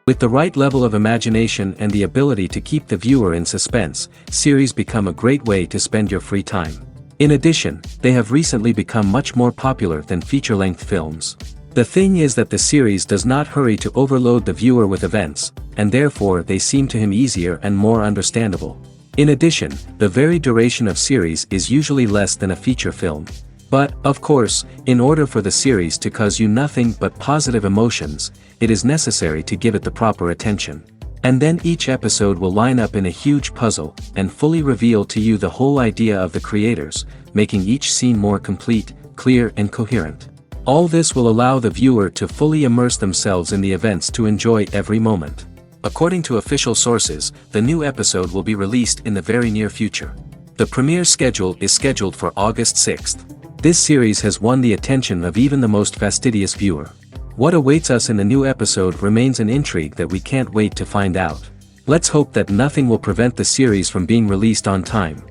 With the right level of imagination and the ability to keep the viewer in suspense, series become a great way to spend your free time. In addition, they have recently become much more popular than feature-length films. The thing is that the series does not hurry to overload the viewer with events, and therefore they seem to him easier and more understandable. In addition, the very duration of series is usually less than a feature film. But, of course, in order for the series to cause you nothing but positive emotions, it is necessary to give it the proper attention. And then each episode will line up in a huge puzzle, and fully reveal to you the whole idea of the creators, making each scene more complete, clear and coherent. All this will allow the viewer to fully immerse themselves in the events to enjoy every moment. According to official sources, the new episode will be released in the very near future. The premiere schedule is scheduled for August 6th. This series has won the attention of even the most fastidious viewer. What awaits us in the new episode remains an intrigue that we can't wait to find out. Let's hope that nothing will prevent the series from being released on time.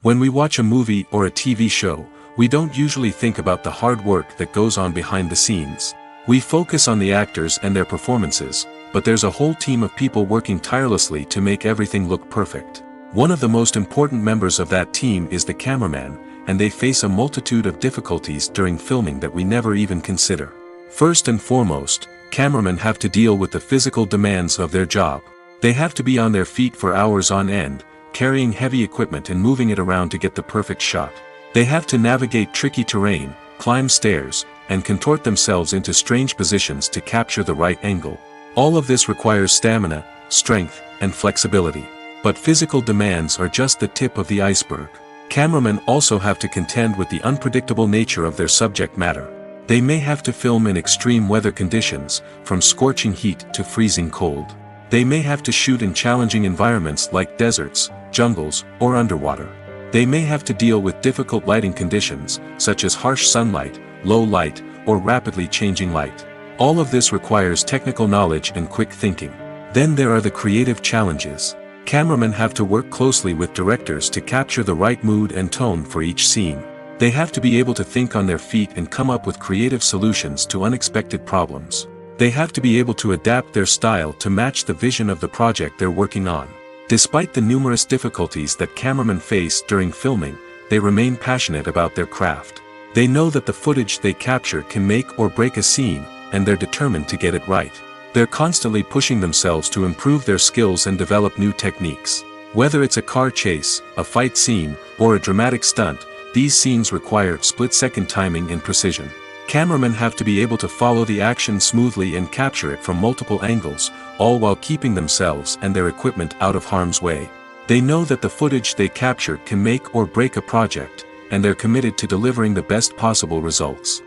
When we watch a movie or a TV show, we don't usually think about the hard work that goes on behind the scenes. We focus on the actors and their performances, but there's a whole team of people working tirelessly to make everything look perfect. One of the most important members of that team is the cameraman, and they face a multitude of difficulties during filming that we never even consider. First and foremost, cameramen have to deal with the physical demands of their job. They have to be on their feet for hours on end, carrying heavy equipment and moving it around to get the perfect shot. They have to navigate tricky terrain, climb stairs, and contort themselves into strange positions to capture the right angle. All of this requires stamina, strength, and flexibility. But physical demands are just the tip of the iceberg. Cameramen also have to contend with the unpredictable nature of their subject matter. They may have to film in extreme weather conditions, from scorching heat to freezing cold. They may have to shoot in challenging environments like deserts, jungles, or underwater. They may have to deal with difficult lighting conditions, such as harsh sunlight, low light, or rapidly changing light. All of this requires technical knowledge and quick thinking. Then there are the creative challenges. Cameramen have to work closely with directors to capture the right mood and tone for each scene. They have to be able to think on their feet and come up with creative solutions to unexpected problems. They have to be able to adapt their style to match the vision of the project they're working on. Despite the numerous difficulties that cameramen face during filming, they remain passionate about their craft. They know that the footage they capture can make or break a scene, and they're determined to get it right. They're constantly pushing themselves to improve their skills and develop new techniques. Whether it's a car chase, a fight scene, or a dramatic stunt, these scenes require split-second timing and precision. Cameramen have to be able to follow the action smoothly and capture it from multiple angles, all while keeping themselves and their equipment out of harm's way. They know that the footage they capture can make or break a project, and they're committed to delivering the best possible results.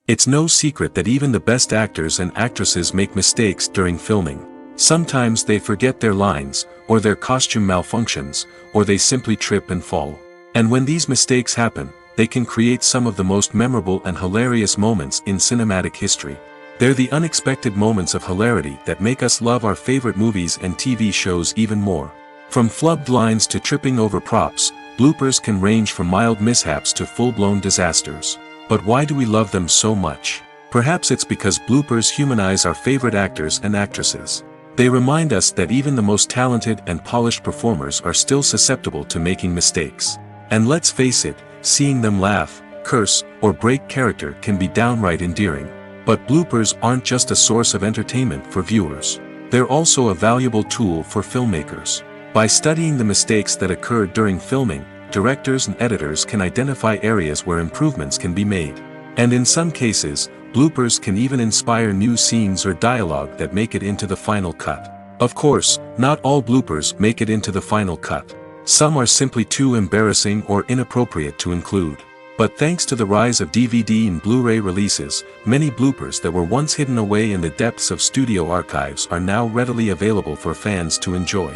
It's no secret that even the best actors and actresses make mistakes during filming. Sometimes they forget their lines, or their costume malfunctions, or they simply trip and fall. And when these mistakes happen, they can create some of the most memorable and hilarious moments in cinematic history. They're the unexpected moments of hilarity that make us love our favorite movies and TV shows even more. From flubbed lines to tripping over props, bloopers can range from mild mishaps to full-blown disasters. But why do we love them so much? Perhaps it's because bloopers humanize our favorite actors and actresses. They remind us that even the most talented and polished performers are still susceptible to making mistakes. And let's face it, seeing them laugh, curse, or break character can be downright endearing. But bloopers aren't just a source of entertainment for viewers. They're also a valuable tool for filmmakers. By studying the mistakes that occur during filming, directors and editors can identify areas where improvements can be made. And in some cases, bloopers can even inspire new scenes or dialogue that make it into the final cut. Of course, not all bloopers make it into the final cut. Some are simply too embarrassing or inappropriate to include. But thanks to the rise of DVD and Blu-ray releases, many bloopers that were once hidden away in the depths of studio archives are now readily available for fans to enjoy.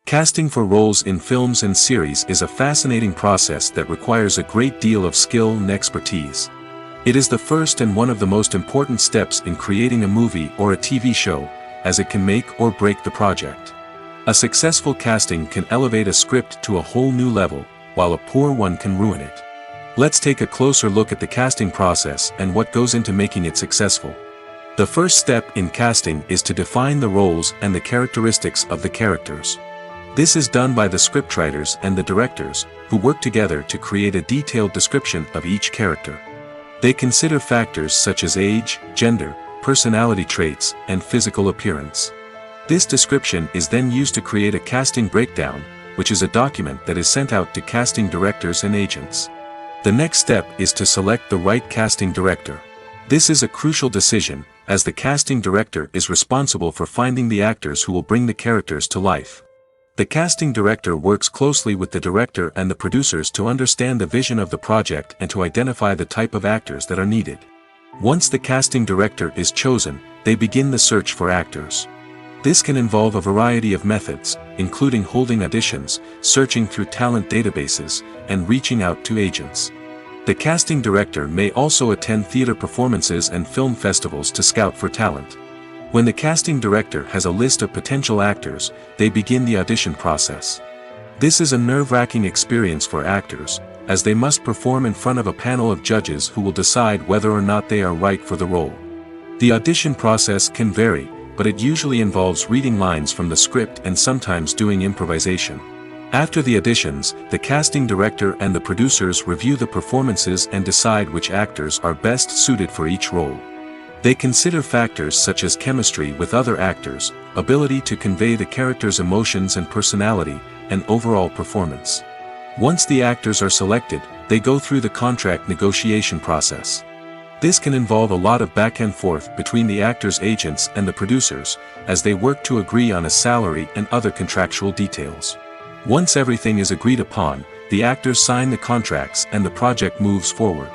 Casting for roles in films and series is a fascinating process that requires a great deal of skill and expertise. It is the first and one of the most important steps in creating a movie or a TV show, as it can make or break the project. A successful casting can elevate a script to a whole new level, while a poor one can ruin it. Let's take a closer look at the casting process and what goes into making it successful. The first step in casting is to define the roles and the characteristics of the characters. This is done by the scriptwriters and the directors, who work together to create a detailed description of each character. They consider factors such as age, gender, personality traits, and physical appearance. This description is then used to create a casting breakdown, which is a document that is sent out to casting directors and agents. The next step is to select the right casting director. This is a crucial decision, as the casting director is responsible for finding the actors who will bring the characters to life. The casting director works closely with the director and the producers to understand the vision of the project and to identify the type of actors that are needed. Once the casting director is chosen, they begin the search for actors. This can involve a variety of methods, including holding auditions, searching through talent databases, and reaching out to agents. The casting director may also attend theater performances and film festivals to scout for talent. When the casting director has a list of potential actors, they begin the audition process. This is a nerve-wracking experience for actors, as they must perform in front of a panel of judges who will decide whether or not they are right for the role. The audition process can vary, but it usually involves reading lines from the script and sometimes doing improvisation. After the auditions, the casting director and the producers review the performances and decide which actors are best suited for each role. They consider factors such as chemistry with other actors, ability to convey the character's emotions and personality, and overall performance. Once the actors are selected, they go through the contract negotiation process. This can involve a lot of back and forth between the actors' agents and the producers, as they work to agree on a salary and other contractual details. Once everything is agreed upon, the actors sign the contracts and the project moves forward.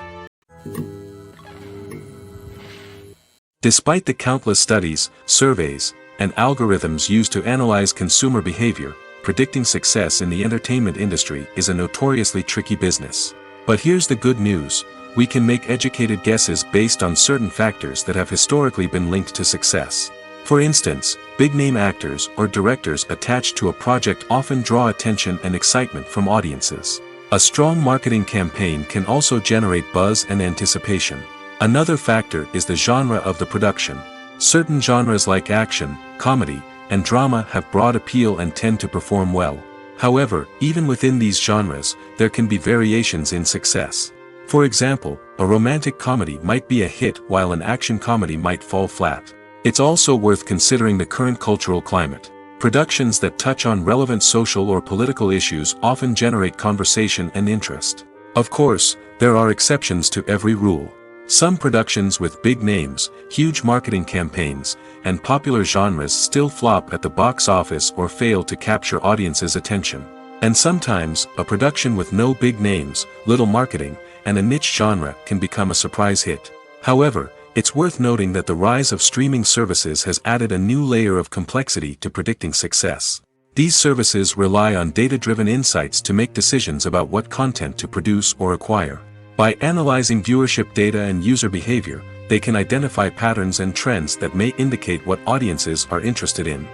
Despite the countless studies, surveys, and algorithms used to analyze consumer behavior, predicting success in the entertainment industry is a notoriously tricky business. But here's the good news: we can make educated guesses based on certain factors that have historically been linked to success. For instance, big-name actors or directors attached to a project often draw attention and excitement from audiences. A strong marketing campaign can also generate buzz and anticipation. Another factor is the genre of the production. Certain genres like action, comedy, and drama have broad appeal and tend to perform well. However, even within these genres, there can be variations in success. For example, a romantic comedy might be a hit while an action comedy might fall flat. It's also worth considering the current cultural climate. Productions that touch on relevant social or political issues often generate conversation and interest. Of course, there are exceptions to every rule. Some productions with big names, huge marketing campaigns, and popular genres still flop at the box office or fail to capture audiences' attention. And sometimes, a production with no big names, little marketing, and a niche genre can become a surprise hit. However, it's worth noting that the rise of streaming services has added a new layer of complexity to predicting success. These services rely on data-driven insights to make decisions about what content to produce or acquire. By analyzing viewership data and user behavior, they can identify patterns and trends that may indicate what audiences are interested in.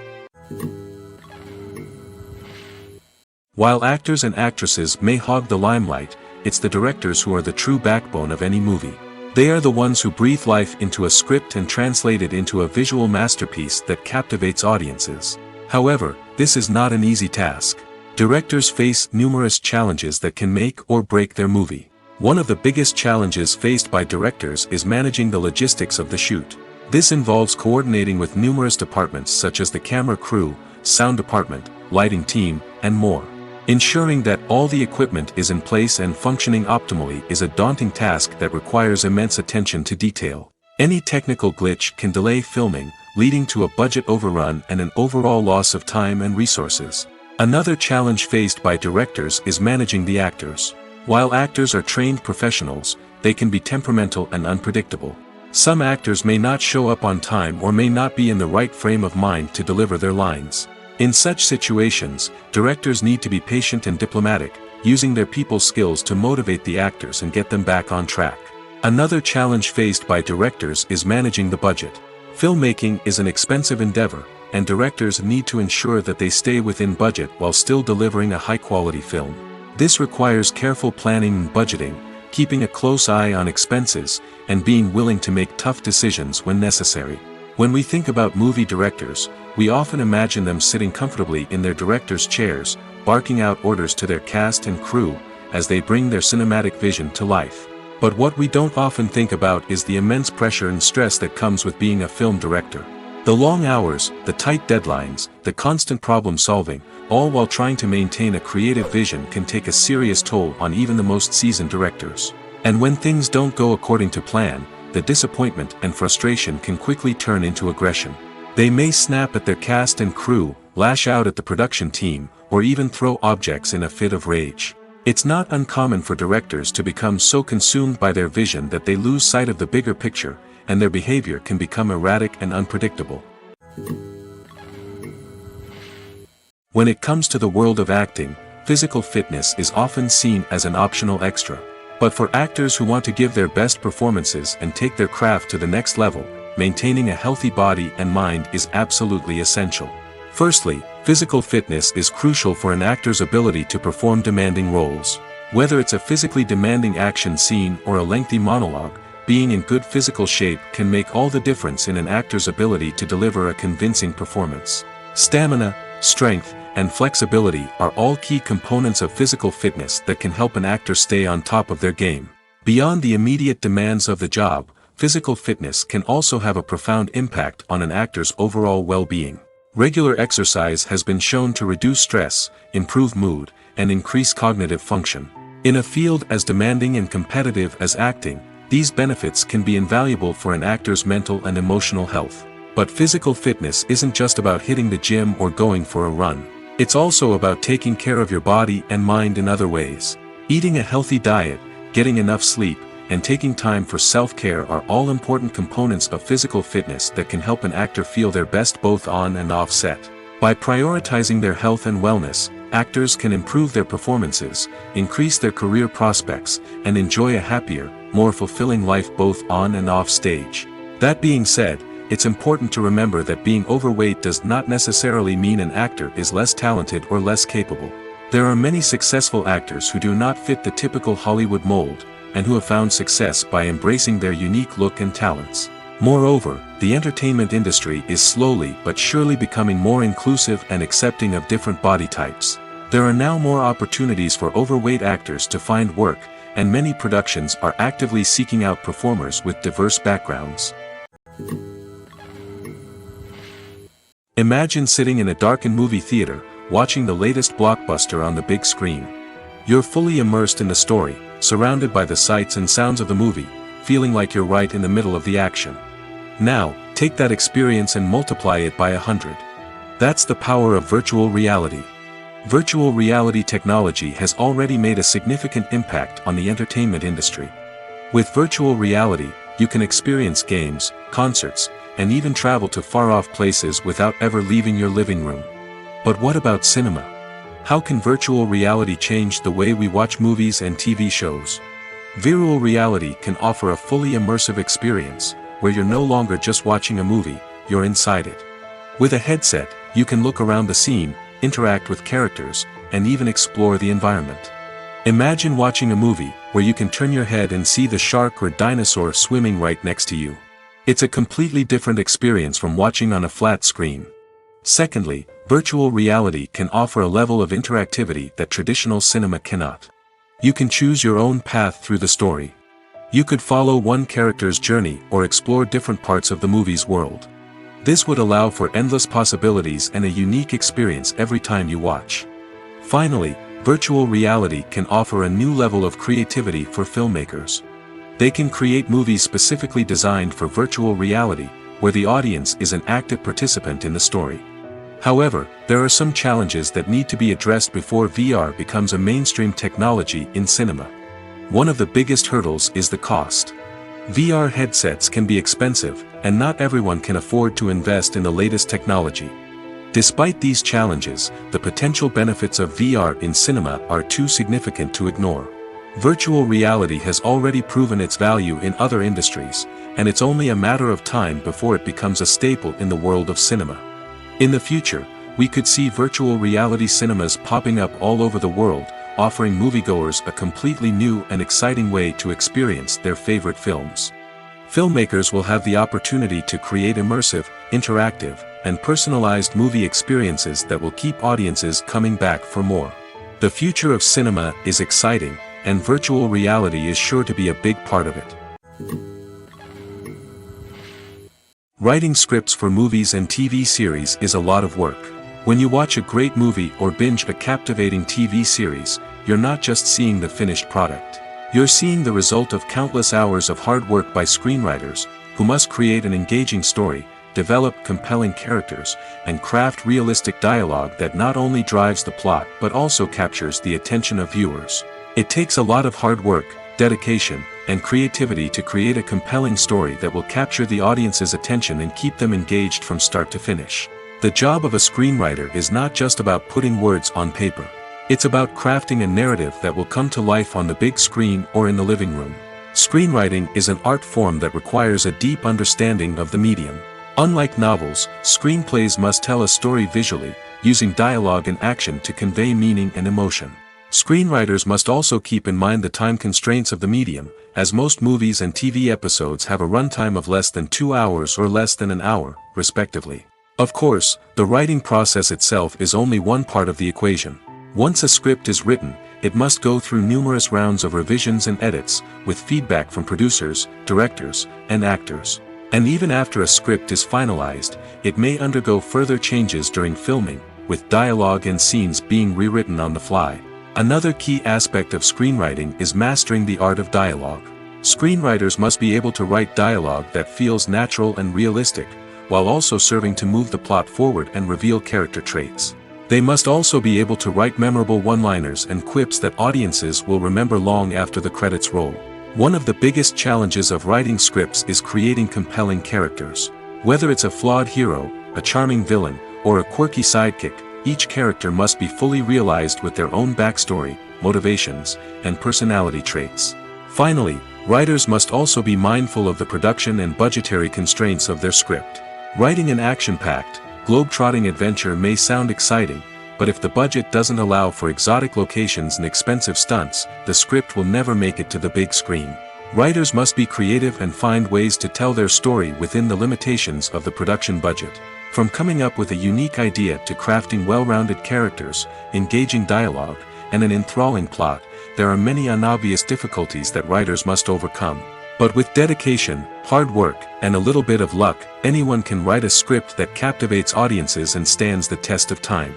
While actors and actresses may hog the limelight, it's the directors who are the true backbone of any movie. They are the ones who breathe life into a script and translate it into a visual masterpiece that captivates audiences. However, this is not an easy task. Directors face numerous challenges that can make or break their movie. One of the biggest challenges faced by directors is managing the logistics of the shoot. This involves coordinating with numerous departments such as the camera crew, sound department, lighting team, and more. Ensuring that all the equipment is in place and functioning optimally is a daunting task that requires immense attention to detail. Any technical glitch can delay filming, leading to a budget overrun and an overall loss of time and resources. Another challenge faced by directors is managing the actors. While actors are trained professionals, they can be temperamental and unpredictable. Some actors may not show up on time or may not be in the right frame of mind to deliver their lines. In such situations, directors need to be patient and diplomatic, using their people skills to motivate the actors and get them back on track. Another challenge faced by directors is managing the budget. Filmmaking is an expensive endeavor, and directors need to ensure that they stay within budget while still delivering a high-quality film. This requires careful planning and budgeting, keeping a close eye on expenses, and being willing to make tough decisions when necessary. When we think about movie directors, we often imagine them sitting comfortably in their director's chairs, barking out orders to their cast and crew, as they bring their cinematic vision to life. But what we don't often think about is the immense pressure and stress that comes with being a film director. The long hours, the tight deadlines, the constant problem solving, all while trying to maintain a creative vision can take a serious toll on even the most seasoned directors. And when things don't go according to plan, the disappointment and frustration can quickly turn into aggression. They may snap at their cast and crew, lash out at the production team, or even throw objects in a fit of rage. It's not uncommon for directors to become so consumed by their vision that they lose sight of the bigger picture, and their behavior can become erratic and unpredictable. When it comes to the world of acting, physical fitness is often seen as an optional extra. But for actors who want to give their best performances and take their craft to the next level, maintaining a healthy body and mind is absolutely essential. Firstly, physical fitness is crucial for an actor's ability to perform demanding roles. Whether it's a physically demanding action scene or a lengthy monologue, being in good physical shape can make all the difference in an actor's ability to deliver a convincing performance. Stamina, strength, and flexibility are all key components of physical fitness that can help an actor stay on top of their game. Beyond the immediate demands of the job, physical fitness can also have a profound impact on an actor's overall well-being. Regular exercise has been shown to reduce stress, improve mood, and increase cognitive function. In a field as demanding and competitive as acting, these benefits can be invaluable for an actor's mental and emotional health. But physical fitness isn't just about hitting the gym or going for a run. It's also about taking care of your body and mind in other ways. Eating a healthy diet, getting enough sleep, and taking time for self-care are all important components of physical fitness that can help an actor feel their best both on and off set. By prioritizing their health and wellness, actors can improve their performances, increase their career prospects, and enjoy a happier, more fulfilling life both on and off stage. That being said, it's important to remember that being overweight does not necessarily mean an actor is less talented or less capable. There are many successful actors who do not fit the typical Hollywood mold, and who have found success by embracing their unique look and talents. Moreover, the entertainment industry is slowly but surely becoming more inclusive and accepting of different body types. There are now more opportunities for overweight actors to find work, and many productions are actively seeking out performers with diverse backgrounds. Imagine sitting in a darkened movie theater, watching the latest blockbuster on the big screen. You're fully immersed in the story, surrounded by the sights and sounds of the movie, feeling like you're right in the middle of the action. Now, take that experience and multiply it by 100. That's the power of virtual reality. Virtual reality technology has already made a significant impact on the entertainment industry. With virtual reality, you can experience games, concerts, and even travel to far-off places without ever leaving your living room. But what about cinema? How can virtual reality change the way we watch movies and TV shows? Virtual reality can offer a fully immersive experience, where you're no longer just watching a movie, you're inside it. With a headset, you can look around the scene, interact with characters, and even explore the environment. Imagine watching a movie, where you can turn your head and see the shark or dinosaur swimming right next to you. It's a completely different experience from watching on a flat screen. Secondly, virtual reality can offer a level of interactivity that traditional cinema cannot. You can choose your own path through the story. You could follow one character's journey or explore different parts of the movie's world. This would allow for endless possibilities and a unique experience every time you watch. Finally, virtual reality can offer a new level of creativity for filmmakers. They can create movies specifically designed for virtual reality, where the audience is an active participant in the story. However, there are some challenges that need to be addressed before VR becomes a mainstream technology in cinema. One of the biggest hurdles is the cost. VR headsets can be expensive, and not everyone can afford to invest in the latest technology. Despite these challenges, the potential benefits of VR in cinema are too significant to ignore. Virtual reality has already proven its value in other industries, and it's only a matter of time before it becomes a staple in the world of cinema. In the future, we could see virtual reality cinemas popping up all over the world, offering moviegoers a completely new and exciting way to experience their favorite films. Filmmakers will have the opportunity to create immersive, interactive, and personalized movie experiences that will keep audiences coming back for more. The future of cinema is exciting, and virtual reality is sure to be a big part of it. Writing scripts for movies and TV series is a lot of work. When you watch a great movie or binge a captivating TV series, you're not just seeing the finished product. You're seeing the result of countless hours of hard work by screenwriters, who must create an engaging story, develop compelling characters, and craft realistic dialogue that not only drives the plot but also captures the attention of viewers. It takes a lot of hard work, dedication, and creativity to create a compelling story that will capture the audience's attention and keep them engaged from start to finish. The job of a screenwriter is not just about putting words on paper. It's about crafting a narrative that will come to life on the big screen or in the living room. Screenwriting is an art form that requires a deep understanding of the medium. Unlike novels, screenplays must tell a story visually, using dialogue and action to convey meaning and emotion. Screenwriters must also keep in mind the time constraints of the medium, as most movies and TV episodes have a runtime of less than 2 hours or less than an hour, respectively. Of course, the writing process itself is only one part of the equation. Once a script is written, it must go through numerous rounds of revisions and edits, with feedback from producers, directors, and actors. And even after a script is finalized, it may undergo further changes during filming, with dialogue and scenes being rewritten on the fly. Another key aspect of screenwriting is mastering the art of dialogue. Screenwriters must be able to write dialogue that feels natural and realistic, while also serving to move the plot forward and reveal character traits. They must also be able to write memorable one-liners and quips that audiences will remember long after the credits roll. One of the biggest challenges of writing scripts is creating compelling characters. Whether it's a flawed hero, a charming villain, or a quirky sidekick, each character must be fully realized with their own backstory, motivations, and personality traits. Finally, writers must also be mindful of the production and budgetary constraints of their script. Writing an action-packed, globe-trotting adventure may sound exciting, but if the budget doesn't allow for exotic locations and expensive stunts, the script will never make it to the big screen. Writers must be creative and find ways to tell their story within the limitations of the production budget. From coming up with a unique idea to crafting well-rounded characters, engaging dialogue, and an enthralling plot, there are many unobvious difficulties that writers must overcome. But with dedication, hard work, and a little bit of luck, anyone can write a script that captivates audiences and stands the test of time.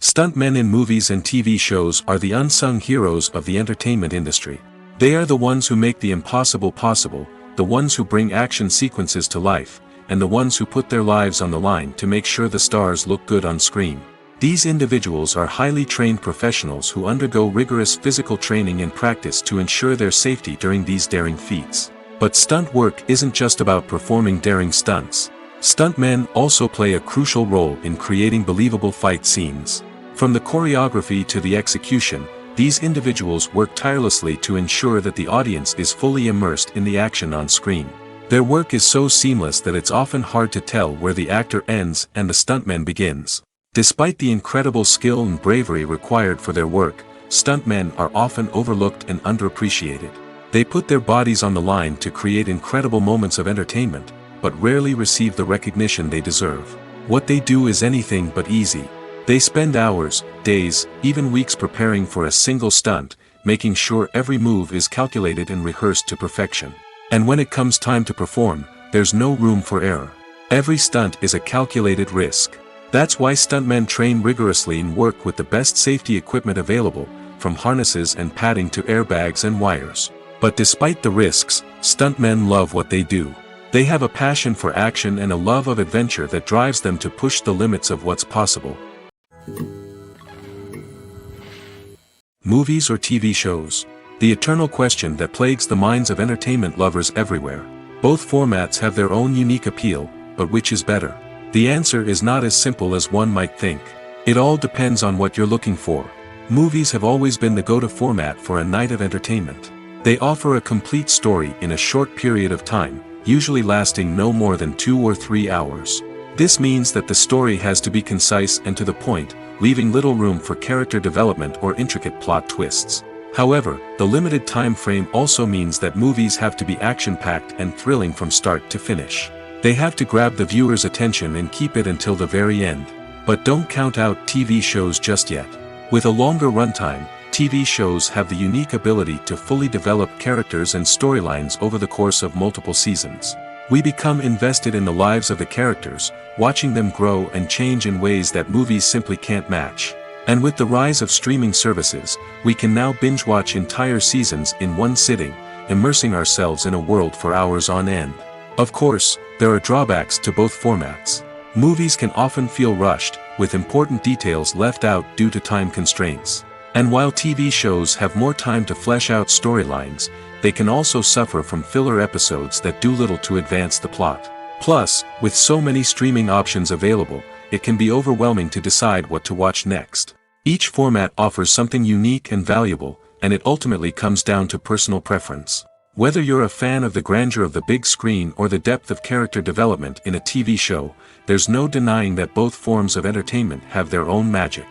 Stuntmen in movies and TV shows are the unsung heroes of the entertainment industry. They are the ones who make the impossible possible, the ones who bring action sequences to life, and the ones who put their lives on the line to make sure the stars look good on screen. These individuals are highly trained professionals who undergo rigorous physical training and practice to ensure their safety during these daring feats. But stunt work isn't just about performing daring stunts. Stuntmen also play a crucial role in creating believable fight scenes. From the choreography to the execution, these individuals work tirelessly to ensure that the audience is fully immersed in the action on screen. Their work is so seamless that it's often hard to tell where the actor ends and the stuntman begins. Despite the incredible skill and bravery required for their work, stuntmen are often overlooked and underappreciated. They put their bodies on the line to create incredible moments of entertainment, but rarely receive the recognition they deserve. What they do is anything but easy. They spend hours, days, even weeks preparing for a single stunt, making sure every move is calculated and rehearsed to perfection. And when it comes time to perform, there's no room for error. Every stunt is a calculated risk. That's why stuntmen train rigorously and work with the best safety equipment available, from harnesses and padding to airbags and wires. But despite the risks, stuntmen love what they do. They have a passion for action and a love of adventure that drives them to push the limits of what's possible. Movies or TV shows? The eternal question that plagues the minds of entertainment lovers everywhere. Both formats have their own unique appeal, but which is better? The answer is not as simple as one might think. It all depends on what you're looking for. Movies have always been the go-to format for a night of entertainment. They offer a complete story in a short period of time, usually lasting no more than 2 or 3 hours. This means that the story has to be concise and to the point, leaving little room for character development or intricate plot twists. However, the limited time frame also means that movies have to be action-packed and thrilling from start to finish. They have to grab the viewer's attention and keep it until the very end. But don't count out TV shows just yet. With a longer runtime, TV shows have the unique ability to fully develop characters and storylines over the course of multiple seasons. We become invested in the lives of the characters, watching them grow and change in ways that movies simply can't match. And with the rise of streaming services, we can now binge-watch entire seasons in one sitting, immersing ourselves in a world for hours on end. Of course, there are drawbacks to both formats. Movies can often feel rushed, with important details left out due to time constraints. And while TV shows have more time to flesh out storylines, they can also suffer from filler episodes that do little to advance the plot. Plus, with so many streaming options available, it can be overwhelming to decide what to watch next. Each format offers something unique and valuable, and it ultimately comes down to personal preference. Whether you're a fan of the grandeur of the big screen or the depth of character development in a TV show, there's no denying that both forms of entertainment have their own magic.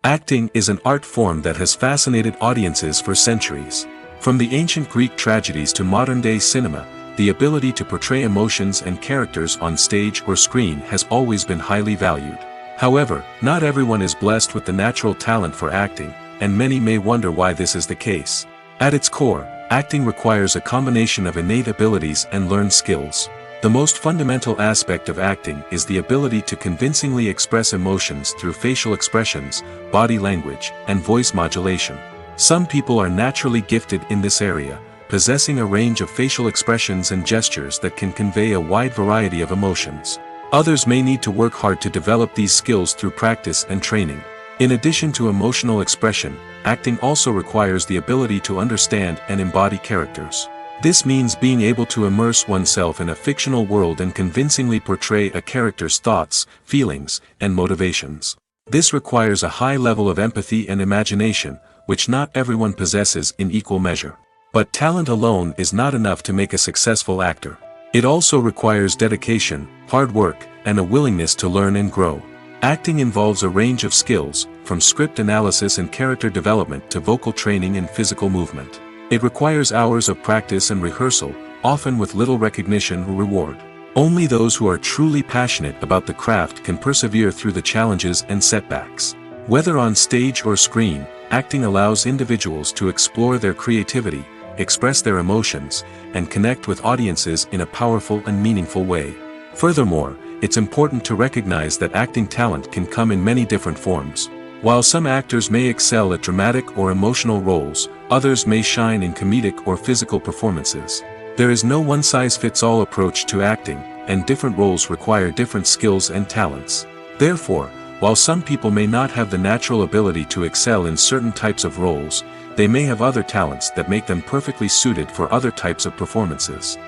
Acting is an art form that has fascinated audiences for centuries. From the ancient Greek tragedies to modern-day cinema, the ability to portray emotions and characters on stage or screen has always been highly valued. However, not everyone is blessed with the natural talent for acting, and many may wonder why this is the case. At its core, acting requires a combination of innate abilities and learned skills. The most fundamental aspect of acting is the ability to convincingly express emotions through facial expressions, body language, and voice modulation. Some people are naturally gifted in this area, possessing a range of facial expressions and gestures that can convey a wide variety of emotions. Others may need to work hard to develop these skills through practice and training. In addition to emotional expression, acting also requires the ability to understand and embody characters. This means being able to immerse oneself in a fictional world and convincingly portray a character's thoughts, feelings, and motivations. This requires a high level of empathy and imagination, which not everyone possesses in equal measure. But talent alone is not enough to make a successful actor. It also requires dedication, hard work, and a willingness to learn and grow. Acting involves a range of skills, from script analysis and character development to vocal training and physical movement. It requires hours of practice and rehearsal, often with little recognition or reward. Only those who are truly passionate about the craft can persevere through the challenges and setbacks. Whether on stage or screen, acting allows individuals to explore their creativity, express their emotions, and connect with audiences in a powerful and meaningful way. Furthermore, it's important to recognize that acting talent can come in many different forms. While some actors may excel at dramatic or emotional roles, others may shine in comedic or physical performances. There is no one-size-fits-all approach to acting, and different roles require different skills and talents. Therefore, while some people may not have the natural ability to excel in certain types of roles, they may have other talents that make them perfectly suited for other types of performances.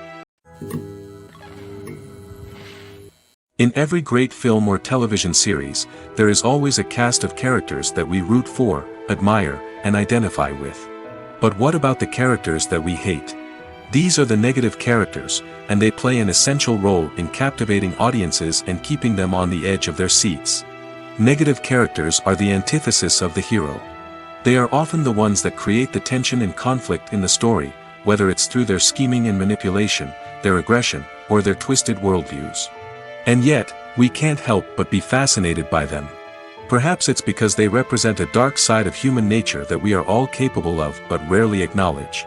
In every great film or television series, there is always a cast of characters that we root for, admire, and identify with. But what about the characters that we hate? These are the negative characters, and they play an essential role in captivating audiences and keeping them on the edge of their seats. Negative characters are the antithesis of the hero. They are often the ones that create the tension and conflict in the story, whether it's through their scheming and manipulation, their aggression, or their twisted worldviews. And yet, we can't help but be fascinated by them. Perhaps it's because they represent a dark side of human nature that we are all capable of but rarely acknowledge.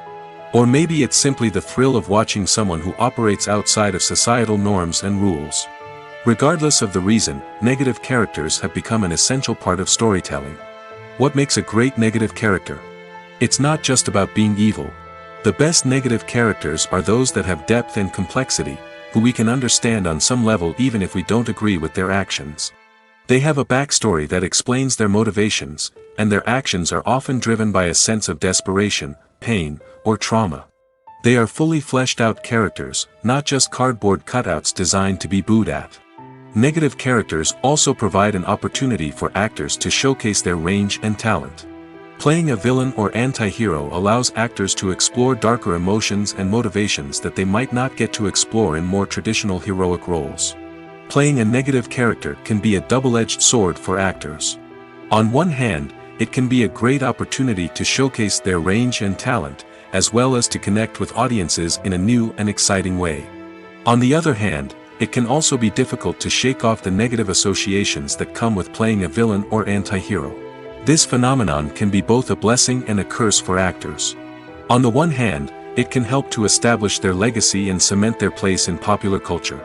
Or maybe it's simply the thrill of watching someone who operates outside of societal norms and rules. Regardless of the reason, negative characters have become an essential part of storytelling. What makes a great negative character? It's not just about being evil. The best negative characters are those that have depth and complexity, who we can understand on some level even if we don't agree with their actions. They have a backstory that explains their motivations, and their actions are often driven by a sense of desperation, pain, or trauma. They are fully fleshed out characters, not just cardboard cutouts designed to be booed at. Negative characters also provide an opportunity for actors to showcase their range and talent. Playing a villain or anti-hero allows actors to explore darker emotions and motivations that they might not get to explore in more traditional heroic roles. Playing a negative character can be a double-edged sword for actors. On one hand, it can be a great opportunity to showcase their range and talent, as well as to connect with audiences in a new and exciting way. On the other hand, it can also be difficult to shake off the negative associations that come with playing a villain or anti-hero. This phenomenon can be both a blessing and a curse for actors. On the one hand, it can help to establish their legacy and cement their place in popular culture.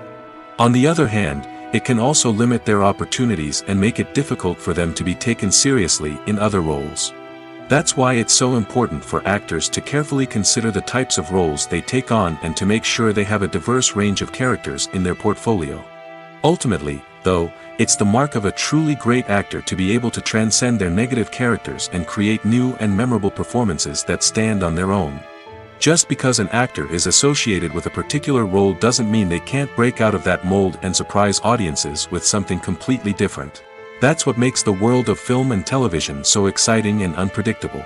On the other hand, it can also limit their opportunities and make it difficult for them to be taken seriously in other roles. That's why it's so important for actors to carefully consider the types of roles they take on and to make sure they have a diverse range of characters in their portfolio. Ultimately, though, it's the mark of a truly great actor to be able to transcend their negative characters and create new and memorable performances that stand on their own. Just because an actor is associated with a particular role doesn't mean they can't break out of that mold and surprise audiences with something completely different. That's what makes the world of film and television so exciting and unpredictable.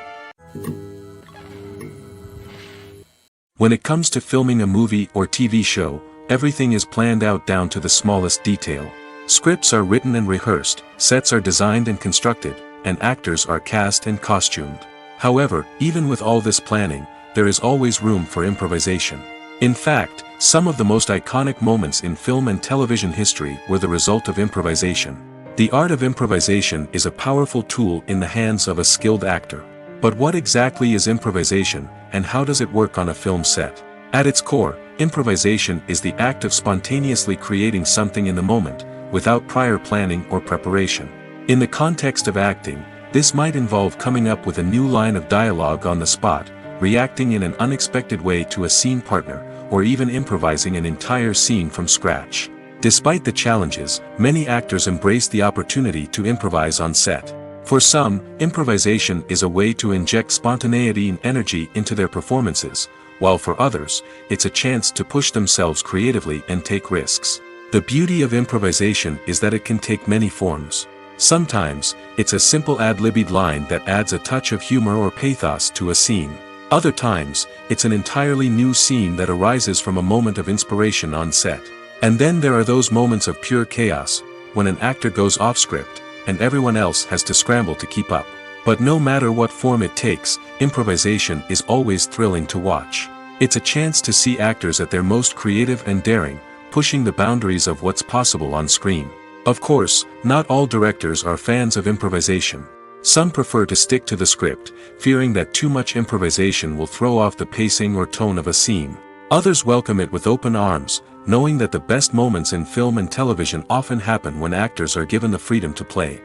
When it comes to filming a movie or TV show, everything is planned out down to the smallest detail. Scripts are written and rehearsed, sets are designed and constructed, and actors are cast and costumed. However, even with all this planning, there is always room for improvisation. In fact, some of the most iconic moments in film and television history were the result of improvisation. The art of improvisation is a powerful tool in the hands of a skilled actor. But what exactly is improvisation, and how does it work on a film set? At its core, improvisation is the act of spontaneously creating something in the moment, without prior planning or preparation. In the context of acting, this might involve coming up with a new line of dialogue on the spot, reacting in an unexpected way to a scene partner, or even improvising an entire scene from scratch. Despite the challenges, many actors embrace the opportunity to improvise on set. For some, improvisation is a way to inject spontaneity and energy into their performances, while for others, it's a chance to push themselves creatively and take risks. The beauty of improvisation is that it can take many forms. Sometimes, it's a simple ad-libbed line that adds a touch of humor or pathos to a scene. Other times, it's an entirely new scene that arises from a moment of inspiration on set. And then there are those moments of pure chaos, when an actor goes off script, and everyone else has to scramble to keep up. But no matter what form it takes, improvisation is always thrilling to watch. It's a chance to see actors at their most creative and daring, pushing the boundaries of what's possible on screen. Of course, not all directors are fans of improvisation. Some prefer to stick to the script, fearing that too much improvisation will throw off the pacing or tone of a scene. Others welcome it with open arms, knowing that the best moments in film and television often happen when actors are given the freedom to play.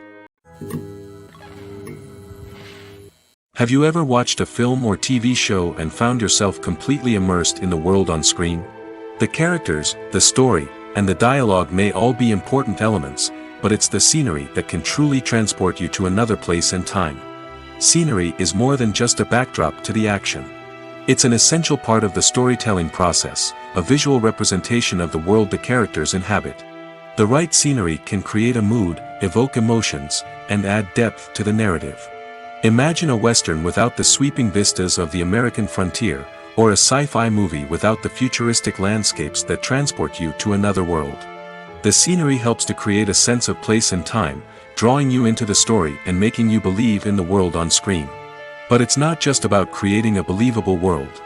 Have you ever watched a film or TV show and found yourself completely immersed in the world on screen? The characters, the story, and the dialogue may all be important elements, but it's the scenery that can truly transport you to another place and time. Scenery is more than just a backdrop to the action. It's an essential part of the storytelling process, a visual representation of the world the characters inhabit. The right scenery can create a mood, evoke emotions, and add depth to the narrative. Imagine a Western without the sweeping vistas of the American frontier, or a sci-fi movie without the futuristic landscapes that transport you to another world. The scenery helps to create a sense of place and time, drawing you into the story and making you believe in the world on screen. But it's not just about creating a believable world.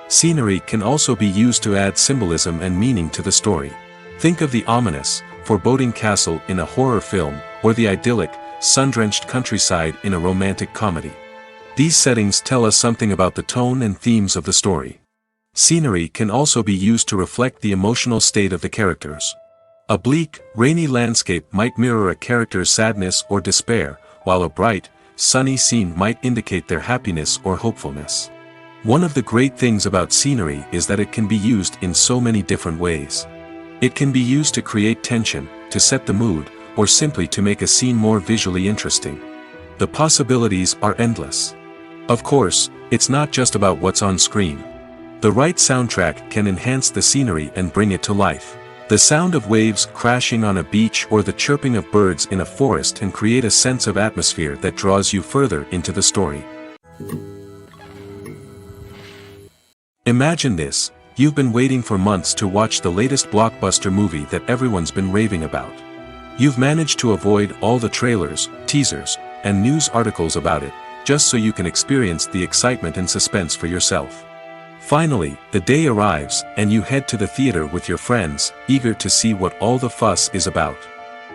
Scenery can also be used to add symbolism and meaning to the story. Think of the ominous, foreboding castle in a horror film, or the idyllic, sun-drenched countryside in a romantic comedy. These settings tell us something about the tone and themes of the story. Scenery can also be used to reflect the emotional state of the characters. A bleak, rainy landscape might mirror a character's sadness or despair, while a bright, sunny scene might indicate their happiness or hopefulness. One of the great things about scenery is that it can be used in so many different ways. It can be used to create tension, to set the mood, or simply to make a scene more visually interesting. The possibilities are endless. Of course, it's not just about what's on screen. The right soundtrack can enhance the scenery and bring it to life. The sound of waves crashing on a beach or the chirping of birds in a forest can create a sense of atmosphere that draws you further into the story. Imagine this: you've been waiting for months to watch the latest blockbuster movie that everyone's been raving about. You've managed to avoid all the trailers, teasers, and news articles about it, just so you can experience the excitement and suspense for yourself. Finally, the day arrives, and you head to the theater with your friends, eager to see what all the fuss is about.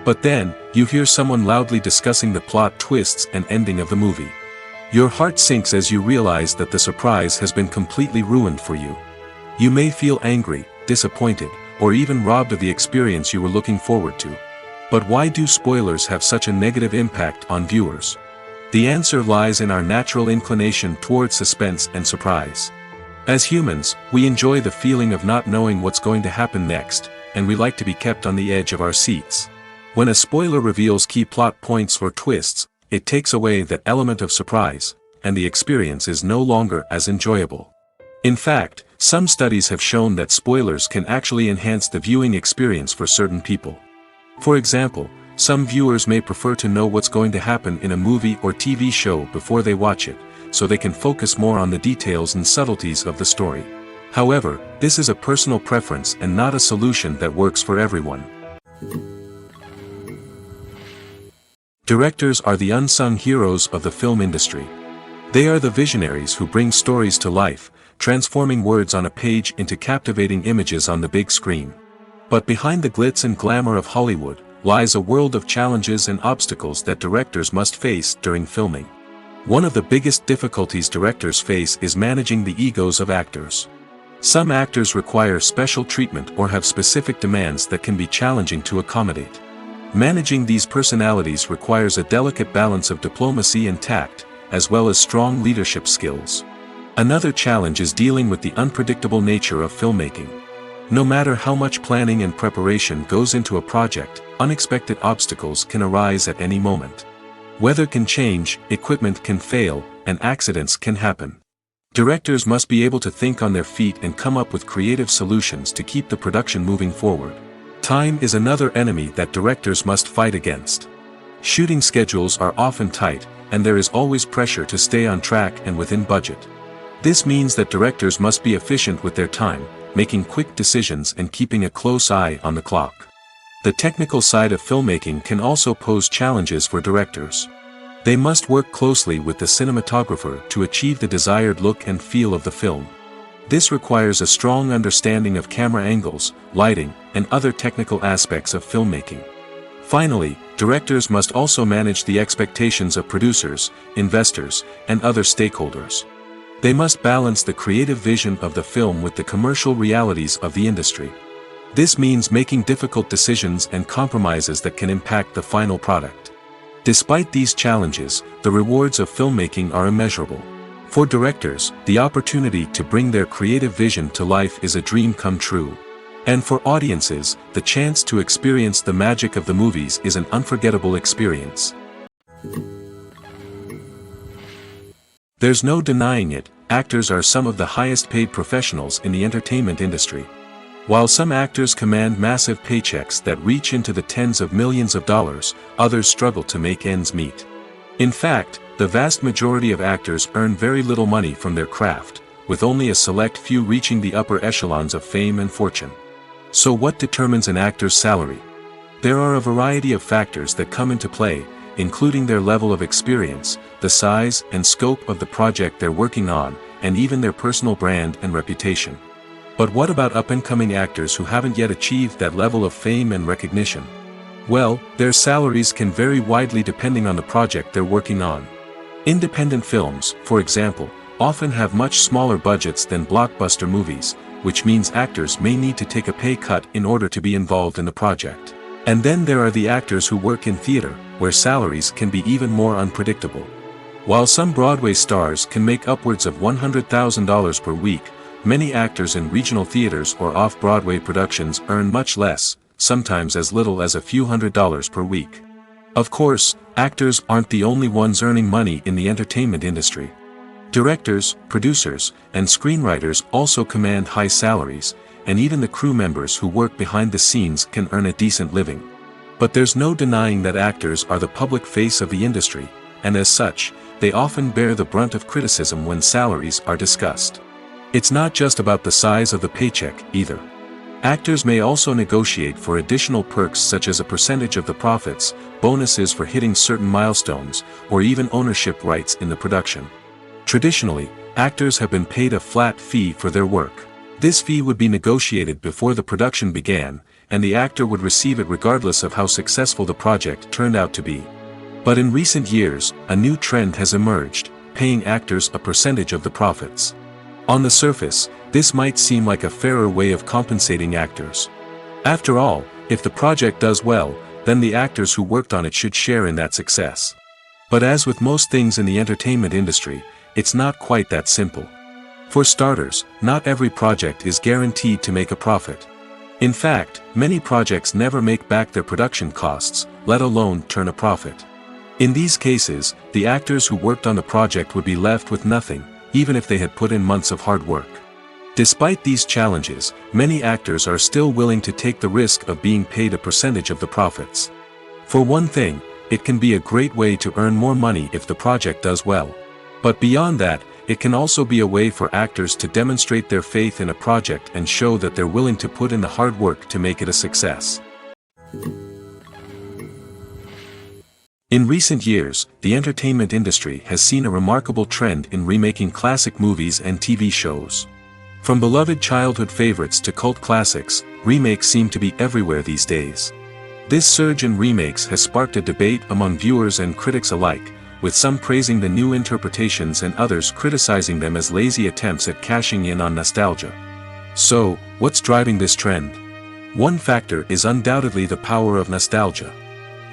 But then, you hear someone loudly discussing the plot twists and ending of the movie. Your heart sinks as you realize that the surprise has been completely ruined for you. You may feel angry, disappointed, or even robbed of the experience you were looking forward to. But why do spoilers have such a negative impact on viewers? The answer lies in our natural inclination towards suspense and surprise. As humans, we enjoy the feeling of not knowing what's going to happen next, and we like to be kept on the edge of our seats. When a spoiler reveals key plot points or twists, it takes away that element of surprise, and the experience is no longer as enjoyable. In fact, some studies have shown that spoilers can actually enhance the viewing experience for certain people. For example, some viewers may prefer to know what's going to happen in a movie or TV show before they watch it, so they can focus more on the details and subtleties of the story. However, this is a personal preference and not a solution that works for everyone. Directors are the unsung heroes of the film industry. They are the visionaries who bring stories to life, transforming words on a page into captivating images on the big screen. But behind the glitz and glamour of Hollywood, lies a world of challenges and obstacles that directors must face during filming. One of the biggest difficulties directors face is managing the egos of actors. Some actors require special treatment or have specific demands that can be challenging to accommodate. Managing these personalities requires a delicate balance of diplomacy and tact, as well as strong leadership skills. Another challenge is dealing with the unpredictable nature of filmmaking. No matter how much planning and preparation goes into a project, unexpected obstacles can arise at any moment. Weather can change, equipment can fail, and accidents can happen. Directors must be able to think on their feet and come up with creative solutions to keep the production moving forward. Time is another enemy that directors must fight against. Shooting schedules are often tight, and there is always pressure to stay on track and within budget. This means that directors must be efficient with their time, making quick decisions and keeping a close eye on the clock. The technical side of filmmaking can also pose challenges for directors. They must work closely with the cinematographer to achieve the desired look and feel of the film. This requires a strong understanding of camera angles, lighting, and other technical aspects of filmmaking. Finally, directors must also manage the expectations of producers, investors, and other stakeholders. They must balance the creative vision of the film with the commercial realities of the industry. This means making difficult decisions and compromises that can impact the final product. Despite these challenges, the rewards of filmmaking are immeasurable. For directors, the opportunity to bring their creative vision to life is a dream come true. And for audiences, the chance to experience the magic of the movies is an unforgettable experience. There's no denying it, actors are some of the highest paid professionals in the entertainment industry. While some actors command massive paychecks that reach into the tens of millions of dollars, others struggle to make ends meet. In fact, the vast majority of actors earn very little money from their craft, with only a select few reaching the upper echelons of fame and fortune. So what determines an actor's salary? There are a variety of factors that come into play, including their level of experience, the size and scope of the project they're working on, and even their personal brand and reputation. But what about up-and-coming actors who haven't yet achieved that level of fame and recognition? Well, their salaries can vary widely depending on the project they're working on. Independent films, for example, often have much smaller budgets than blockbuster movies, which means actors may need to take a pay cut in order to be involved in the project. And then there are the actors who work in theater, where salaries can be even more unpredictable. While some Broadway stars can make upwards of $100,000 per week, many actors in regional theaters or off-Broadway productions earn much less, sometimes as little as a few $100s per week. Of course, actors aren't the only ones earning money in the entertainment industry. Directors, producers, and screenwriters also command high salaries, and even the crew members who work behind the scenes can earn a decent living. But there's no denying that actors are the public face of the industry, and as such, they often bear the brunt of criticism when salaries are discussed. It's not just about the size of the paycheck, either. Actors may also negotiate for additional perks such as a percentage of the profits, bonuses for hitting certain milestones, or even ownership rights in the production. Traditionally, actors have been paid a flat fee for their work. This fee would be negotiated before the production began, and the actor would receive it regardless of how successful the project turned out to be. But in recent years, a new trend has emerged, paying actors a percentage of the profits. On the surface, this might seem like a fairer way of compensating actors. After all, if the project does well, then the actors who worked on it should share in that success. But as with most things in the entertainment industry, it's not quite that simple. For starters, not every project is guaranteed to make a profit. In fact, many projects never make back their production costs, let alone turn a profit. In these cases, the actors who worked on the project would be left with nothing, even if they had put in months of hard work. Despite these challenges, many actors are still willing to take the risk of being paid a percentage of the profits. For one thing, it can be a great way to earn more money if the project does well. But beyond that, it can also be a way for actors to demonstrate their faith in a project and show that they're willing to put in the hard work to make it a success. In recent years, the entertainment industry has seen a remarkable trend in remaking classic movies and TV shows. From beloved childhood favorites to cult classics, remakes seem to be everywhere these days. This surge in remakes has sparked a debate among viewers and critics alike, with some praising the new interpretations and others criticizing them as lazy attempts at cashing in on nostalgia. So, what's driving this trend? One factor is undoubtedly the power of nostalgia.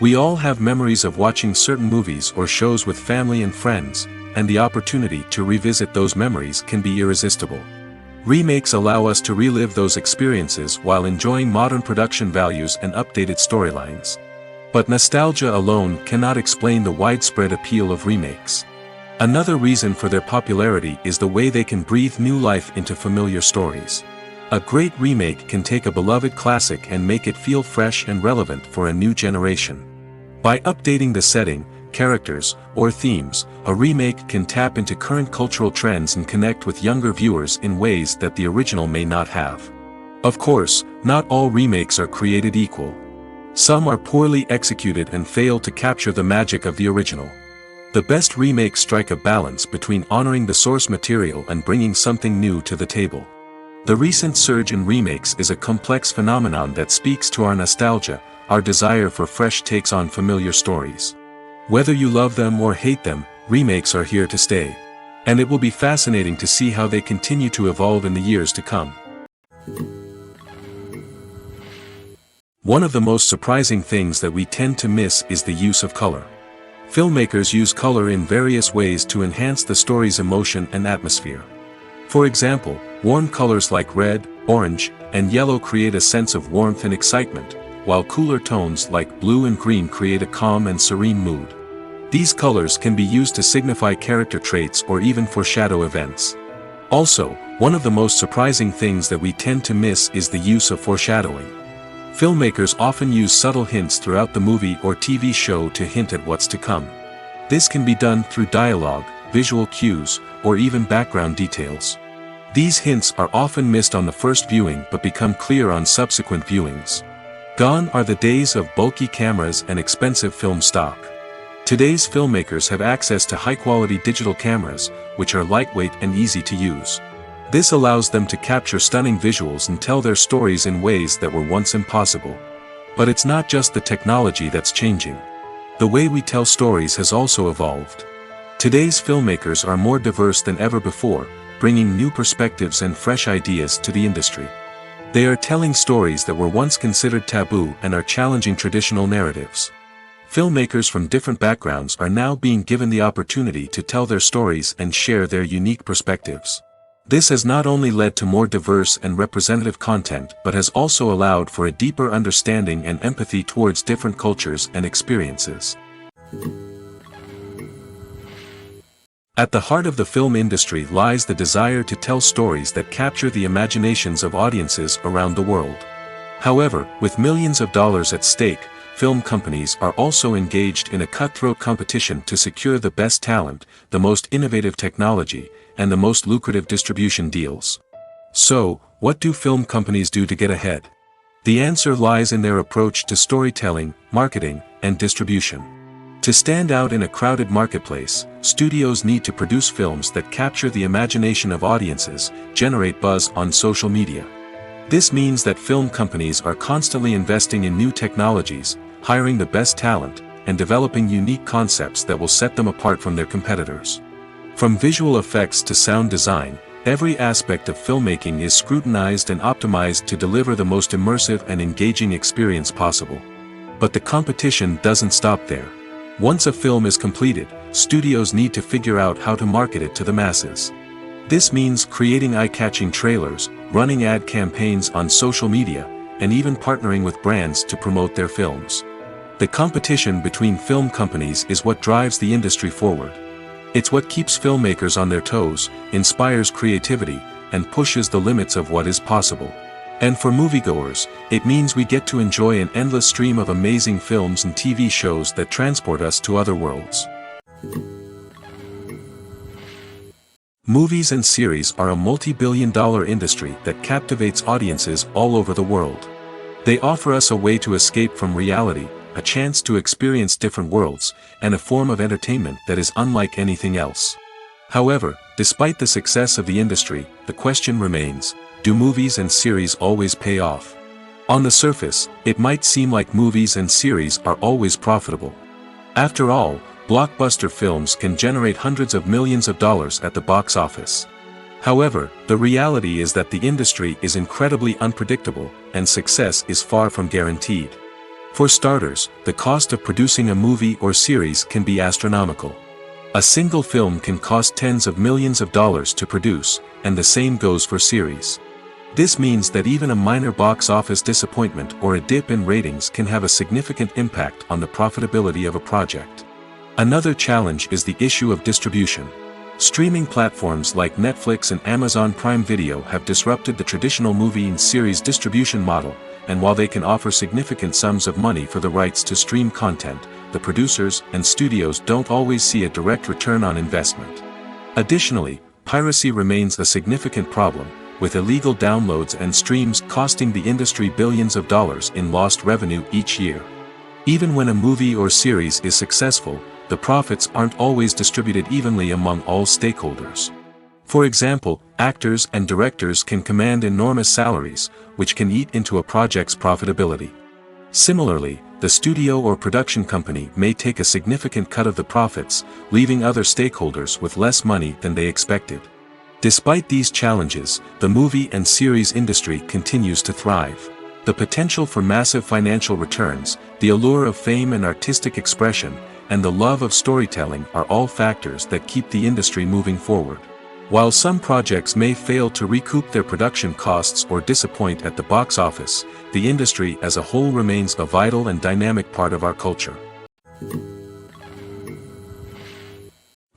We all have memories of watching certain movies or shows with family and friends, and the opportunity to revisit those memories can be irresistible. Remakes allow us to relive those experiences while enjoying modern production values and updated storylines. But nostalgia alone cannot explain the widespread appeal of remakes. Another reason for their popularity is the way they can breathe new life into familiar stories. A great remake can take a beloved classic and make it feel fresh and relevant for a new generation. By updating the setting, characters, or themes, a remake can tap into current cultural trends and connect with younger viewers in ways that the original may not have. Of course, not all remakes are created equal. Some are poorly executed and fail to capture the magic of the original. The best remakes strike a balance between honoring the source material and bringing something new to the table. The recent surge in remakes is a complex phenomenon that speaks to our nostalgia, our desire for fresh takes on familiar stories. Whether you love them or hate them, remakes are here to stay. And it will be fascinating to see how they continue to evolve in the years to come. One of the most surprising things that we tend to miss is the use of color. Filmmakers use color in various ways to enhance the story's emotion and atmosphere. For example, warm colors like red, orange, and yellow create a sense of warmth and excitement, while cooler tones like blue and green create a calm and serene mood. These colors can be used to signify character traits or even foreshadow events. Also, one of the most surprising things that we tend to miss is the use of foreshadowing. Filmmakers often use subtle hints throughout the movie or TV show to hint at what's to come. This can be done through dialogue, visual cues, or even background details. These hints are often missed on the first viewing but become clear on subsequent viewings. Gone are the days of bulky cameras and expensive film stock. Today's filmmakers have access to high-quality digital cameras, which are lightweight and easy to use. This allows them to capture stunning visuals and tell their stories in ways that were once impossible. But it's not just the technology that's changing. The way we tell stories has also evolved. Today's filmmakers are more diverse than ever before, bringing new perspectives and fresh ideas to the industry. They are telling stories that were once considered taboo and are challenging traditional narratives. Filmmakers from different backgrounds are now being given the opportunity to tell their stories and share their unique perspectives. This has not only led to more diverse and representative content but has also allowed for a deeper understanding and empathy towards different cultures and experiences. At the heart of the film industry lies the desire to tell stories that capture the imaginations of audiences around the world. However, with millions of dollars at stake, film companies are also engaged in a cutthroat competition to secure the best talent, the most innovative technology, and the most lucrative distribution deals. So, what do film companies do to get ahead? The answer lies in their approach to storytelling, marketing, and distribution. To stand out in a crowded marketplace, studios need to produce films that capture the imagination of audiences, generate buzz on social media. This means that film companies are constantly investing in new technologies, hiring the best talent, and developing unique concepts that will set them apart from their competitors. From visual effects to sound design, every aspect of filmmaking is scrutinized and optimized to deliver the most immersive and engaging experience possible. But the competition doesn't stop there. Once a film is completed, studios need to figure out how to market it to the masses. This means creating eye-catching trailers, running ad campaigns on social media, and even partnering with brands to promote their films. The competition between film companies is what drives the industry forward. It's what keeps filmmakers on their toes, inspires creativity, and pushes the limits of what is possible. And for moviegoers, it means we get to enjoy an endless stream of amazing films and TV shows that transport us to other worlds. Movies and series are a multi-billion-dollar industry that captivates audiences all over the world. They offer us a way to escape from reality, a chance to experience different worlds, and a form of entertainment that is unlike anything else. However, despite the success of the industry, the question remains, do movies and series always pay off? On the surface, it might seem like movies and series are always profitable. After all, blockbuster films can generate hundreds of millions of dollars at the box office. However, the reality is that the industry is incredibly unpredictable, and success is far from guaranteed. For starters, the cost of producing a movie or series can be astronomical. A single film can cost tens of millions of dollars to produce, and the same goes for series. This means that even a minor box office disappointment or a dip in ratings can have a significant impact on the profitability of a project. Another challenge is the issue of distribution. Streaming platforms like Netflix and Amazon Prime Video have disrupted the traditional movie and series distribution model, and while they can offer significant sums of money for the rights to stream content, the producers and studios don't always see a direct return on investment. Additionally, piracy remains a significant problem, with illegal downloads and streams costing the industry billions of dollars in lost revenue each year. Even when a movie or series is successful, the profits aren't always distributed evenly among all stakeholders. For example, actors and directors can command enormous salaries, which can eat into a project's profitability. Similarly, the studio or production company may take a significant cut of the profits, leaving other stakeholders with less money than they expected. Despite these challenges, the movie and series industry continues to thrive. The potential for massive financial returns, the allure of fame and artistic expression, and the love of storytelling are all factors that keep the industry moving forward. While some projects may fail to recoup their production costs or disappoint at the box office, the industry as a whole remains a vital and dynamic part of our culture.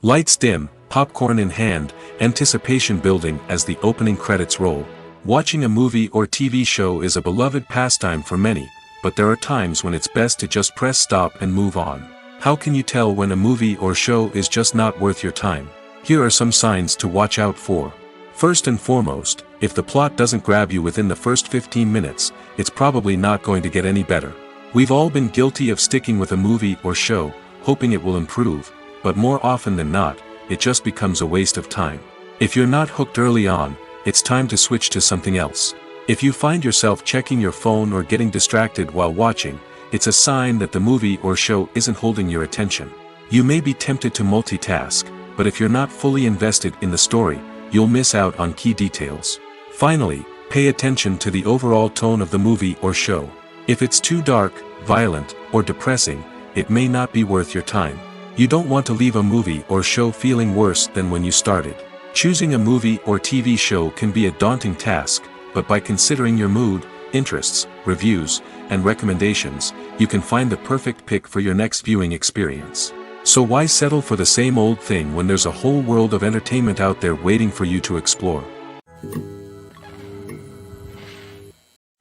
Lights dim, popcorn in hand, anticipation building as the opening credits roll. Watching a movie or TV show is a beloved pastime for many, but there are times when it's best to just press stop and move on. How can you tell when a movie or show is just not worth your time? Here are some signs to watch out for. First and foremost, if the plot doesn't grab you within the first 15 minutes, it's probably not going to get any better. We've all been guilty of sticking with a movie or show, hoping it will improve, but more often than not, it just becomes a waste of time. If you're not hooked early on, it's time to switch to something else. If you find yourself checking your phone or getting distracted while watching, it's a sign that the movie or show isn't holding your attention. You may be tempted to multitask, but if you're not fully invested in the story, you'll miss out on key details. Finally, pay attention to the overall tone of the movie or show. If it's too dark, violent, or depressing, it may not be worth your time. You don't want to leave a movie or show feeling worse than when you started. Choosing a movie or TV show can be a daunting task, but by considering your mood, interests, reviews, and recommendations, you can find the perfect pick for your next viewing experience. So why settle for the same old thing when there's a whole world of entertainment out there waiting for you to explore?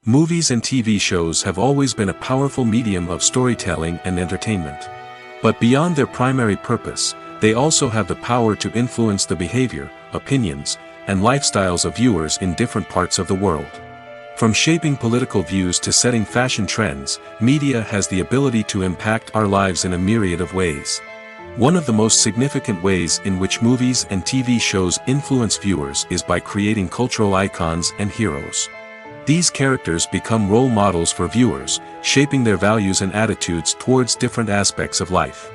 Movies and TV shows have always been a powerful medium of storytelling and entertainment. But beyond their primary purpose, they also have the power to influence the behavior, opinions, and lifestyles of viewers in different parts of the world. From shaping political views to setting fashion trends, media has the ability to impact our lives in a myriad of ways. One of the most significant ways in which movies and TV shows influence viewers is by creating cultural icons and heroes. These characters become role models for viewers, shaping their values and attitudes towards different aspects of life.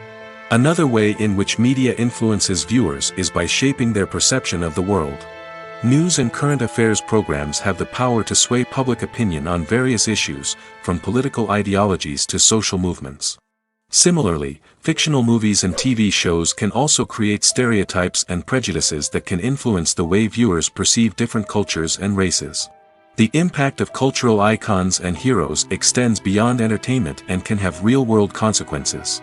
Another way in which media influences viewers is by shaping their perception of the world. News and current affairs programs have the power to sway public opinion on various issues, from political ideologies to social movements. Similarly, fictional movies and TV shows can also create stereotypes and prejudices that can influence the way viewers perceive different cultures and races. The impact of cultural icons and heroes extends beyond entertainment and can have real-world consequences.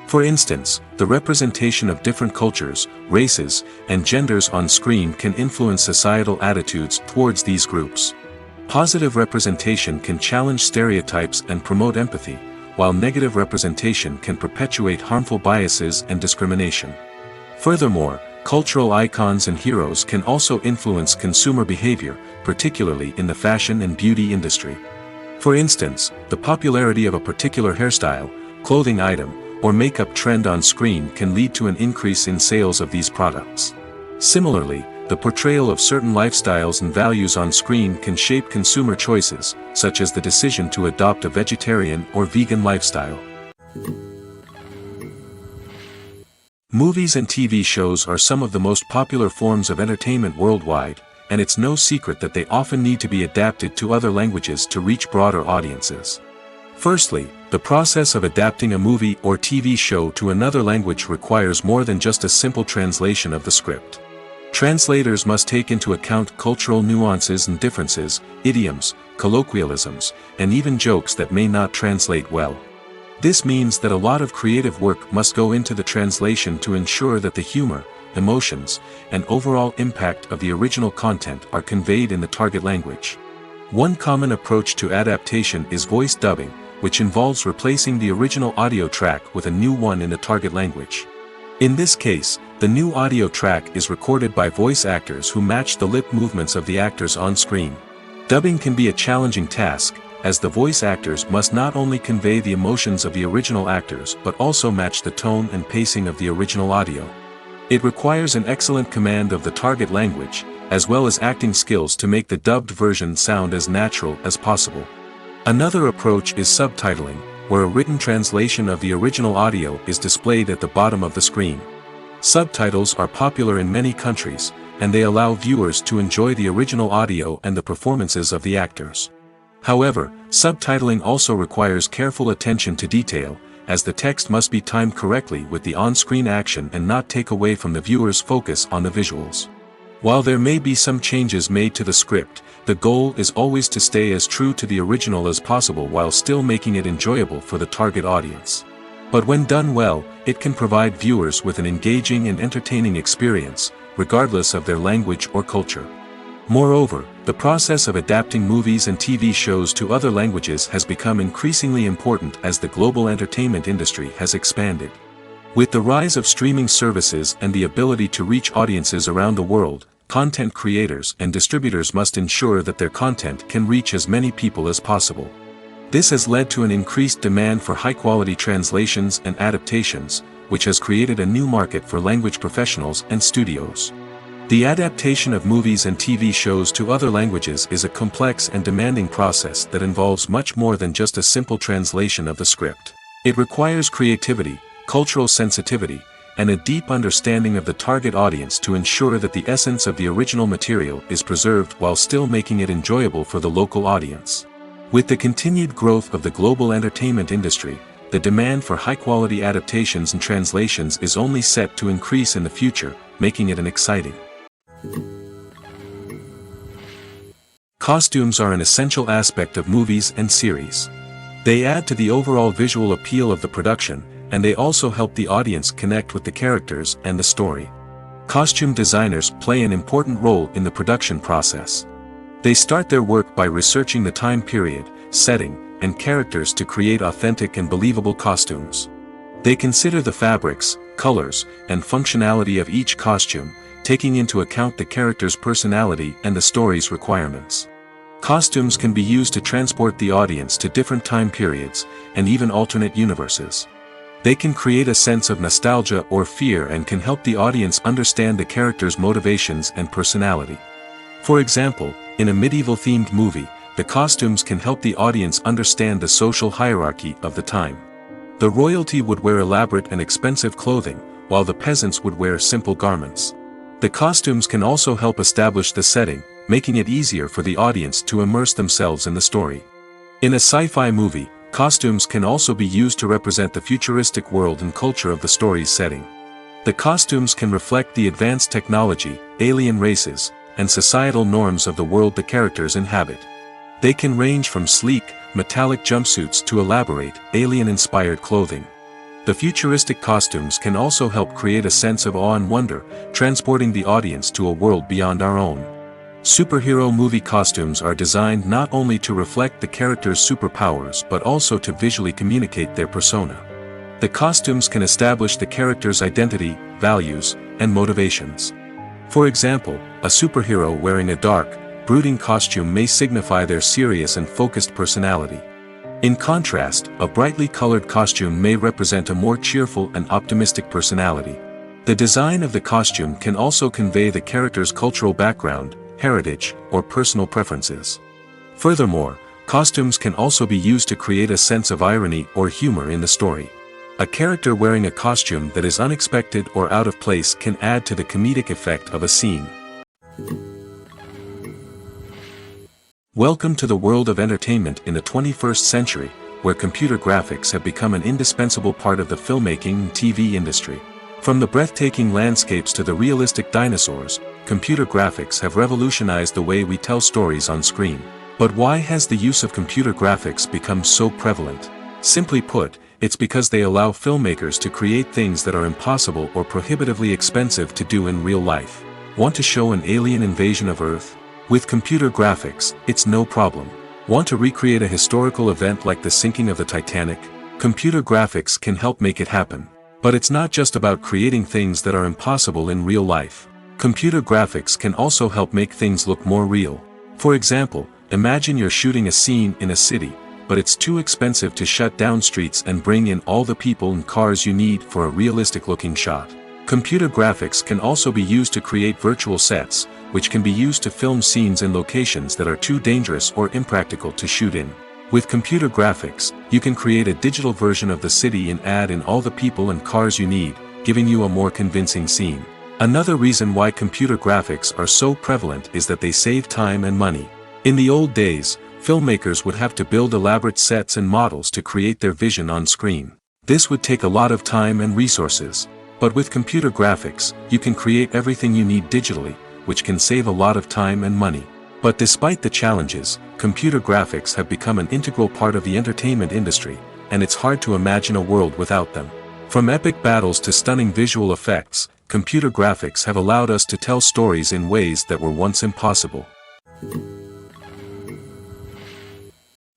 For instance, the representation of different cultures, races, and genders on screen can influence societal attitudes towards these groups. Positive representation can challenge stereotypes and promote empathy, while negative representation can perpetuate harmful biases and discrimination. Furthermore, cultural icons and heroes can also influence consumer behavior, particularly in the fashion and beauty industry. For instance, the popularity of a particular hairstyle, clothing item, or makeup trend on screen can lead to an increase in sales of these products. Similarly, the portrayal of certain lifestyles and values on screen can shape consumer choices, such as the decision to adopt a vegetarian or vegan lifestyle. Movies and TV shows are some of the most popular forms of entertainment worldwide, and it's no secret that they often need to be adapted to other languages to reach broader audiences. Firstly, the process of adapting a movie or TV show to another language requires more than just a simple translation of the script. Translators must take into account cultural nuances and differences, idioms, colloquialisms, and even jokes that may not translate well. This means that a lot of creative work must go into the translation to ensure that the humor, emotions, and overall impact of the original content are conveyed in the target language. One common approach to adaptation is voice dubbing, which involves replacing the original audio track with a new one in the target language. In this case, the new audio track is recorded by voice actors who match the lip movements of the actors on screen. Dubbing can be a challenging task, as the voice actors must not only convey the emotions of the original actors but also match the tone and pacing of the original audio. It requires an excellent command of the target language, as well as acting skills to make the dubbed version sound as natural as possible. Another approach is subtitling, where a written translation of the original audio is displayed at the bottom of the screen. Subtitles are popular in many countries, and they allow viewers to enjoy the original audio and the performances of the actors. However, subtitling also requires careful attention to detail, as the text must be timed correctly with the on-screen action and not take away from the viewer's focus on the visuals. While there may be some changes made to the script, the goal is always to stay as true to the original as possible while still making it enjoyable for the target audience. But when done well, it can provide viewers with an engaging and entertaining experience, regardless of their language or culture. Moreover, the process of adapting movies and TV shows to other languages has become increasingly important as the global entertainment industry has expanded. With the rise of streaming services and the ability to reach audiences around the world, content creators and distributors must ensure that their content can reach as many people as possible. This has led to an increased demand for high-quality translations and adaptations, which has created a new market for language professionals and studios. The adaptation of movies and TV shows to other languages is a complex and demanding process that involves much more than just a simple translation of the script. It requires creativity, cultural sensitivity, and a deep understanding of the target audience to ensure that the essence of the original material is preserved while still making it enjoyable for the local audience. With the continued growth of the global entertainment industry, the demand for high-quality adaptations and translations is only set to increase in the future, making it an exciting. Costumes are an essential aspect of movies and series. They add to the overall visual appeal of the production, and they also help the audience connect with the characters and the story. Costume designers play an important role in the production process. They start their work by researching the time period, setting, and characters to create authentic and believable costumes. They consider the fabrics, colors, and functionality of each costume, taking into account the character's personality and the story's requirements. Costumes can be used to transport the audience to different time periods, and even alternate universes. They can create a sense of nostalgia or fear and can help the audience understand the character's motivations and personality. For example, in a medieval-themed movie, the costumes can help the audience understand the social hierarchy of the time. The royalty would wear elaborate and expensive clothing, while the peasants would wear simple garments. The costumes can also help establish the setting, making it easier for the audience to immerse themselves in the story. In a sci-fi movie, costumes can also be used to represent the futuristic world and culture of the story's setting. The costumes can reflect the advanced technology, alien races, and societal norms of the world the characters inhabit. They can range from sleek, metallic jumpsuits to elaborate, alien-inspired clothing. The futuristic costumes can also help create a sense of awe and wonder, transporting the audience to a world beyond our own. Superhero movie costumes are designed not only to reflect the character's superpowers but also to visually communicate their persona. The costumes can establish the character's identity, values, and motivations. For example, a superhero wearing a dark, brooding costume may signify their serious and focused personality. In contrast, a brightly colored costume may represent a more cheerful and optimistic personality. The design of the costume can also convey the character's cultural background, heritage, or personal preferences. Furthermore, costumes can also be used to create a sense of irony or humor in the story. A character wearing a costume that is unexpected or out of place can add to the comedic effect of a scene. Welcome to the world of entertainment in the 21st century, where computer graphics have become an indispensable part of the filmmaking and TV industry. From the breathtaking landscapes to the realistic dinosaurs, computer graphics have revolutionized the way we tell stories on screen. But why has the use of computer graphics become so prevalent? Simply put, it's because they allow filmmakers to create things that are impossible or prohibitively expensive to do in real life. Want to show an alien invasion of Earth? With computer graphics, it's no problem. Want to recreate a historical event like the sinking of the Titanic? Computer graphics can help make it happen. But it's not just about creating things that are impossible in real life. Computer graphics can also help make things look more real. For example, imagine you're shooting a scene in a city, but it's too expensive to shut down streets and bring in all the people and cars you need for a realistic-looking shot. Computer graphics can also be used to create virtual sets, which can be used to film scenes in locations that are too dangerous or impractical to shoot in. With computer graphics, you can create a digital version of the city and add in all the people and cars you need, giving you a more convincing scene. Another reason why computer graphics are so prevalent is that they save time and money. In the old days, filmmakers would have to build elaborate sets and models to create their vision on screen. This would take a lot of time and resources. But with computer graphics, you can create everything you need digitally, which can save a lot of time and money. But despite the challenges, computer graphics have become an integral part of the entertainment industry, and it's hard to imagine a world without them. From epic battles to stunning visual effects, computer graphics have allowed us to tell stories in ways that were once impossible.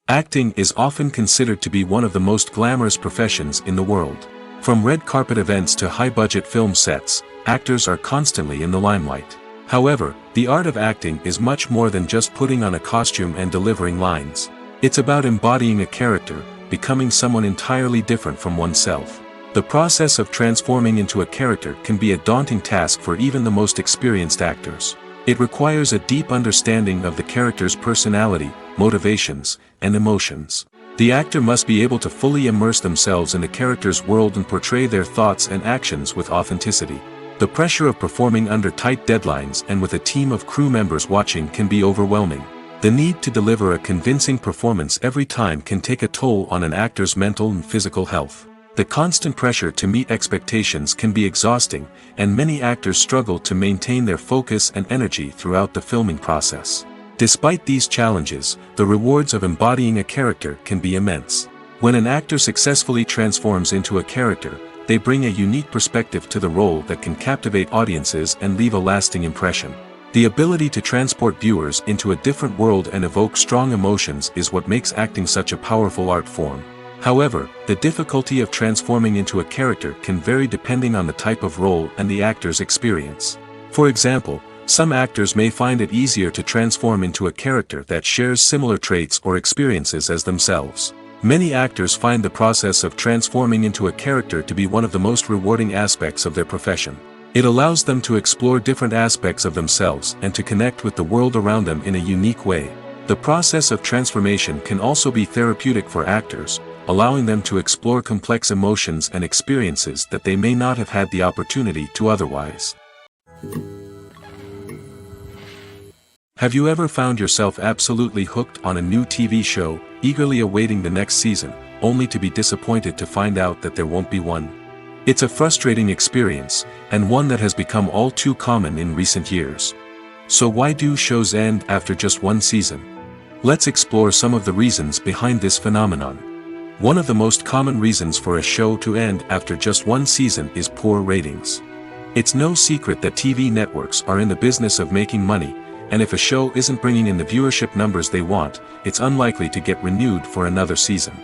Acting is often considered to be one of the most glamorous professions in the world. From red carpet events to high-budget film sets, actors are constantly in the limelight. However, the art of acting is much more than just putting on a costume and delivering lines. It's about embodying a character, becoming someone entirely different from oneself. The process of transforming into a character can be a daunting task for even the most experienced actors. It requires a deep understanding of the character's personality, motivations, and emotions. The actor must be able to fully immerse themselves in the character's world and portray their thoughts and actions with authenticity. The pressure of performing under tight deadlines and with a team of crew members watching can be overwhelming. The need to deliver a convincing performance every time can take a toll on an actor's mental and physical health. The constant pressure to meet expectations can be exhausting, and many actors struggle to maintain their focus and energy throughout the filming process. Despite these challenges, the rewards of embodying a character can be immense. When an actor successfully transforms into a character, they bring a unique perspective to the role that can captivate audiences and leave a lasting impression. The ability to transport viewers into a different world and evoke strong emotions is what makes acting such a powerful art form. However, the difficulty of transforming into a character can vary depending on the type of role and the actor's experience. For example, some actors may find it easier to transform into a character that shares similar traits or experiences as themselves. Many actors find the process of transforming into a character to be one of the most rewarding aspects of their profession. It allows them to explore different aspects of themselves and to connect with the world around them in a unique way. The process of transformation can also be therapeutic for actors, allowing them to explore complex emotions and experiences that they may not have had the opportunity to otherwise. Have you ever found yourself absolutely hooked on a new TV show, eagerly awaiting the next season, only to be disappointed to find out that there won't be one? It's a frustrating experience, and one that has become all too common in recent years. So why do shows end after just one season? Let's explore some of the reasons behind this phenomenon. One of the most common reasons for a show to end after just one season is poor ratings. It's no secret that TV networks are in the business of making money, and if a show isn't bringing in the viewership numbers they want, it's unlikely to get renewed for another season.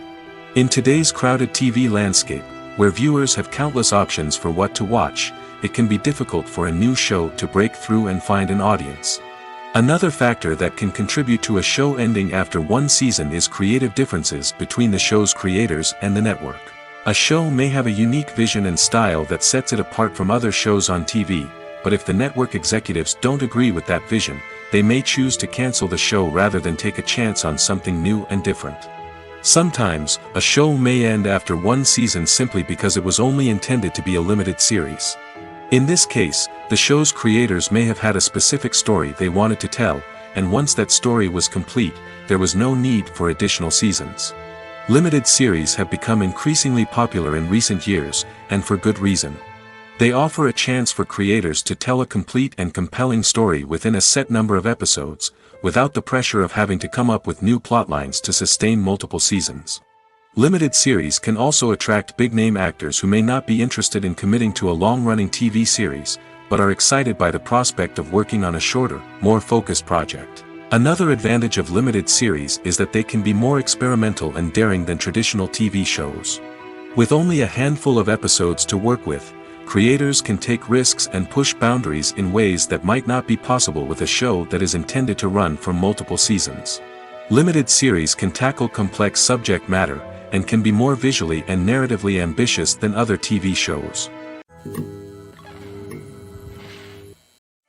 In today's crowded TV landscape, where viewers have countless options for what to watch, it can be difficult for a new show to break through and find an audience. Another factor that can contribute to a show ending after one season is creative differences between the show's creators and the network. A show may have a unique vision and style that sets it apart from other shows on TV, but if the network executives don't agree with that vision, they may choose to cancel the show rather than take a chance on something new and different. Sometimes, a show may end after one season simply because it was only intended to be a limited series. In this case, the show's creators may have had a specific story they wanted to tell, and once that story was complete, there was no need for additional seasons. Limited series have become increasingly popular in recent years, and for good reason. They offer a chance for creators to tell a complete and compelling story within a set number of episodes, without the pressure of having to come up with new plotlines to sustain multiple seasons. Limited series can also attract big-name actors who may not be interested in committing to a long-running TV series, but are excited by the prospect of working on a shorter, more focused project. Another advantage of limited series is that they can be more experimental and daring than traditional TV shows. With only a handful of episodes to work with, creators can take risks and push boundaries in ways that might not be possible with a show that is intended to run for multiple seasons. Limited series can tackle complex subject matter, and can be more visually and narratively ambitious than other TV shows.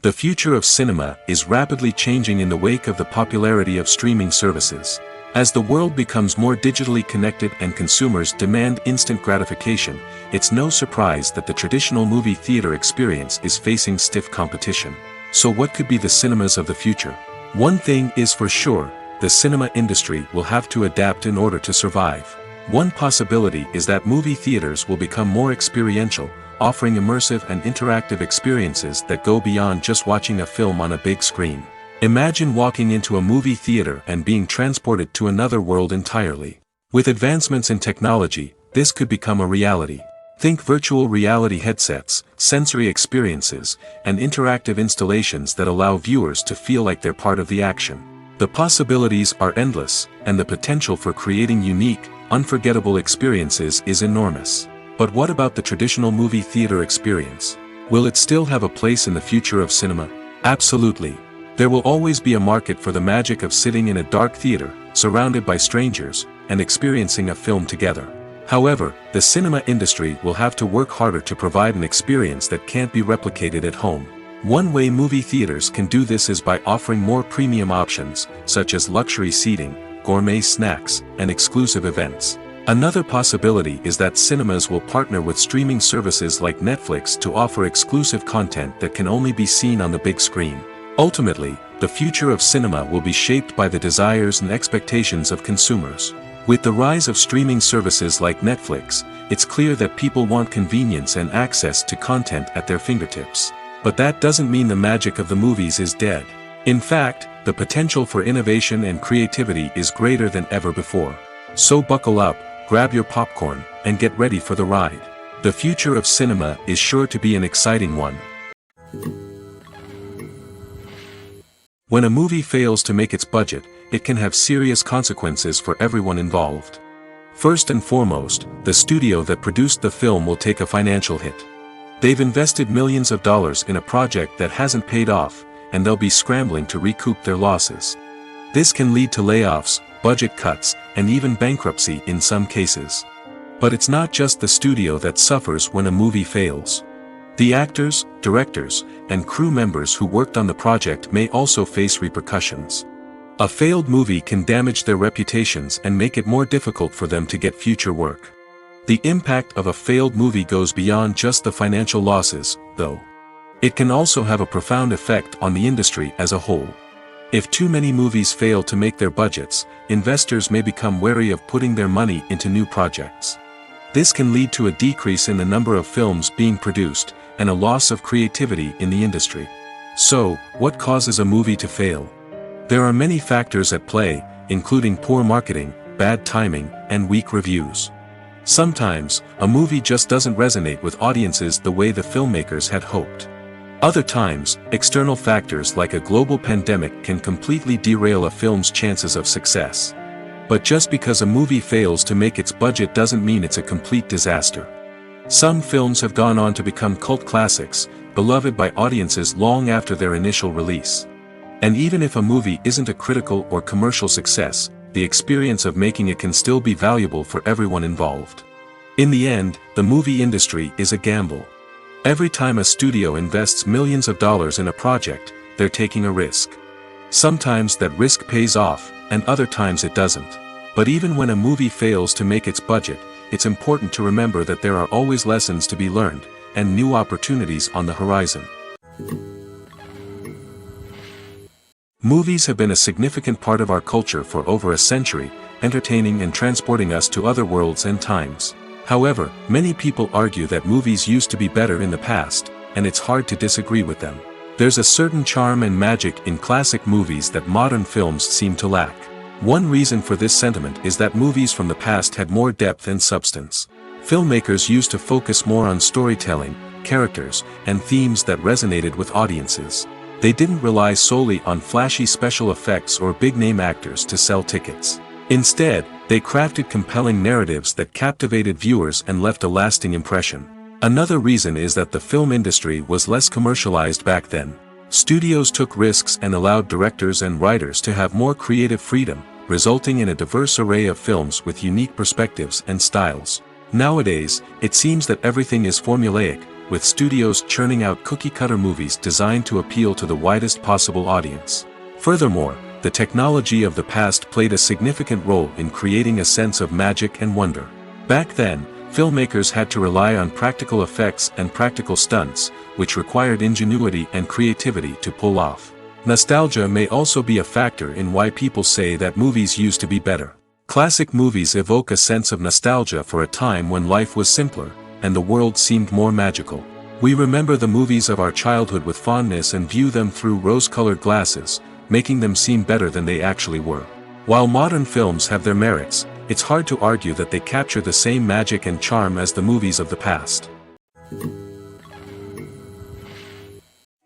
The future of cinema is rapidly changing in the wake of the popularity of streaming services. As the world becomes more digitally connected and consumers demand instant gratification, it's no surprise that the traditional movie theater experience is facing stiff competition. So what could be the cinemas of the future? One thing is for sure, the cinema industry will have to adapt in order to survive. One possibility is that movie theaters will become more experiential, offering immersive and interactive experiences that go beyond just watching a film on a big screen. Imagine walking into a movie theater and being transported to another world entirely. With advancements in technology, this could become a reality. Think virtual reality headsets, sensory experiences, and interactive installations that allow viewers to feel like they're part of the action. The possibilities are endless, and the potential for creating unique, unforgettable experiences is enormous. But what about the traditional movie theater experience? Will it still have a place in the future of cinema? Absolutely. There will always be a market for the magic of sitting in a dark theater, surrounded by strangers, and experiencing a film together. However, the cinema industry will have to work harder to provide an experience that can't be replicated at home. One way movie theaters can do this is by offering more premium options, such as luxury seating, gourmet snacks, and exclusive events. Another possibility is that cinemas will partner with streaming services like Netflix to offer exclusive content that can only be seen on the big screen. Ultimately, the future of cinema will be shaped by the desires and expectations of consumers. With the rise of streaming services like Netflix, it's clear that people want convenience and access to content at their fingertips. But that doesn't mean the magic of the movies is dead. In fact, the potential for innovation and creativity is greater than ever before. So buckle up, grab your popcorn, and get ready for the ride. The future of cinema is sure to be an exciting one. When a movie fails to make its budget, it can have serious consequences for everyone involved. First and foremost, the studio that produced the film will take a financial hit. They've invested millions of dollars in a project that hasn't paid off, and they'll be scrambling to recoup their losses. This can lead to layoffs, budget cuts, and even bankruptcy in some cases. But it's not just the studio that suffers when a movie fails. The actors, directors, and crew members who worked on the project may also face repercussions. A failed movie can damage their reputations and make it more difficult for them to get future work. The impact of a failed movie goes beyond just the financial losses, though. It can also have a profound effect on the industry as a whole. If too many movies fail to make their budgets, investors may become wary of putting their money into new projects. This can lead to a decrease in the number of films being produced, and a loss of creativity in the industry. So, what causes a movie to fail? There are many factors at play, including poor marketing, bad timing, and weak reviews. Sometimes, a movie just doesn't resonate with audiences the way the filmmakers had hoped. Other times, external factors like a global pandemic can completely derail a film's chances of success. But just because a movie fails to make its budget doesn't mean it's a complete disaster. Some films have gone on to become cult classics, beloved by audiences long after their initial release. And even if a movie isn't a critical or commercial success, the experience of making it can still be valuable for everyone involved. In the end, the movie industry is a gamble. Every time a studio invests millions of dollars in a project, they're taking a risk. Sometimes that risk pays off, and other times it doesn't. But even when a movie fails to make its budget, it's important to remember that there are always lessons to be learned, and new opportunities on the horizon. Movies have been a significant part of our culture for over a century, entertaining and transporting us to other worlds and times. However, many people argue that movies used to be better in the past, and it's hard to disagree with them. There's a certain charm and magic in classic movies that modern films seem to lack. One reason for this sentiment is that movies from the past had more depth and substance. Filmmakers used to focus more on storytelling, characters, and themes that resonated with audiences. They didn't rely solely on flashy special effects or big-name actors to sell tickets. Instead, they crafted compelling narratives that captivated viewers and left a lasting impression. Another reason is that the film industry was less commercialized back then. Studios took risks and allowed directors and writers to have more creative freedom, resulting in a diverse array of films with unique perspectives and styles. Nowadays, it seems that everything is formulaic, with studios churning out cookie-cutter movies designed to appeal to the widest possible audience. Furthermore, the technology of the past played a significant role in creating a sense of magic and wonder. Back then, filmmakers had to rely on practical effects and practical stunts, which required ingenuity and creativity to pull off. Nostalgia may also be a factor in why people say that movies used to be better. Classic movies evoke a sense of nostalgia for a time when life was simpler, and the world seemed more magical. We remember the movies of our childhood with fondness and view them through rose-colored glasses, making them seem better than they actually were. While modern films have their merits, it's hard to argue that they capture the same magic and charm as the movies of the past.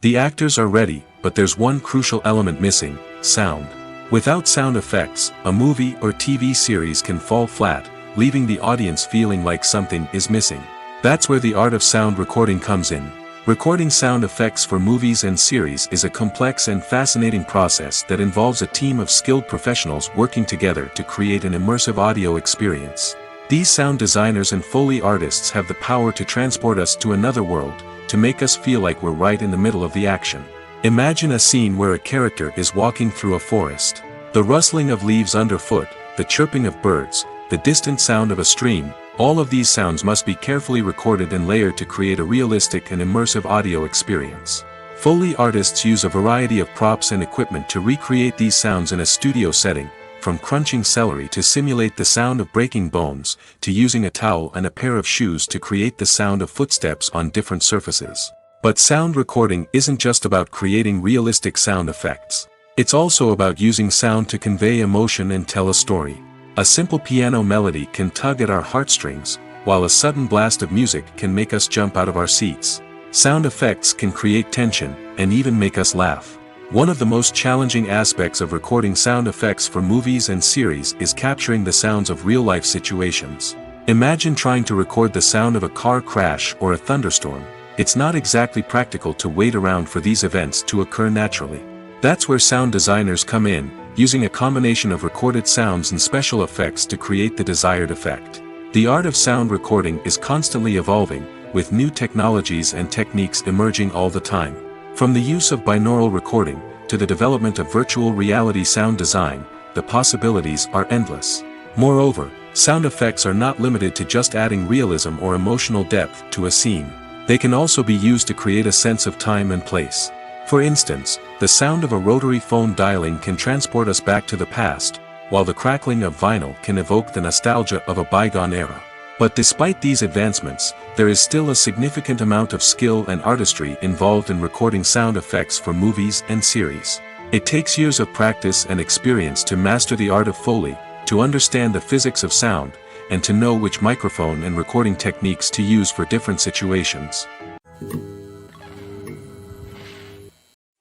The actors are ready, but there's one crucial element missing: sound. Without sound effects, a movie or TV series can fall flat, leaving the audience feeling like something is missing. That's where the art of sound recording comes in. Recording sound effects for movies and series is a complex and fascinating process that involves a team of skilled professionals working together to create an immersive audio experience. These sound designers and Foley artists have the power to transport us to another world, to make us feel like we're right in the middle of the action. Imagine a scene where a character is walking through a forest. The rustling of leaves underfoot, the chirping of birds, the distant sound of a stream, all of these sounds must be carefully recorded and layered to create a realistic and immersive audio experience. Foley artists use a variety of props and equipment to recreate these sounds in a studio setting, from crunching celery to simulate the sound of breaking bones, to using a towel and a pair of shoes to create the sound of footsteps on different surfaces. But sound recording isn't just about creating realistic sound effects. It's also about using sound to convey emotion and tell a story. A simple piano melody can tug at our heartstrings, while a sudden blast of music can make us jump out of our seats. Sound effects can create tension, and even make us laugh. One of the most challenging aspects of recording sound effects for movies and series is capturing the sounds of real-life situations. Imagine trying to record the sound of a car crash or a thunderstorm. It's not exactly practical to wait around for these events to occur naturally. That's where sound designers come in, using a combination of recorded sounds and special effects to create the desired effect. The art of sound recording is constantly evolving, with new technologies and techniques emerging all the time. From the use of binaural recording, to the development of virtual reality sound design, the possibilities are endless. Moreover, sound effects are not limited to just adding realism or emotional depth to a scene. They can also be used to create a sense of time and place. For instance, the sound of a rotary phone dialing can transport us back to the past, while the crackling of vinyl can evoke the nostalgia of a bygone era. But despite these advancements, there is still a significant amount of skill and artistry involved in recording sound effects for movies and series. It takes years of practice and experience to master the art of Foley, to understand the physics of sound, and to know which microphone and recording techniques to use for different situations.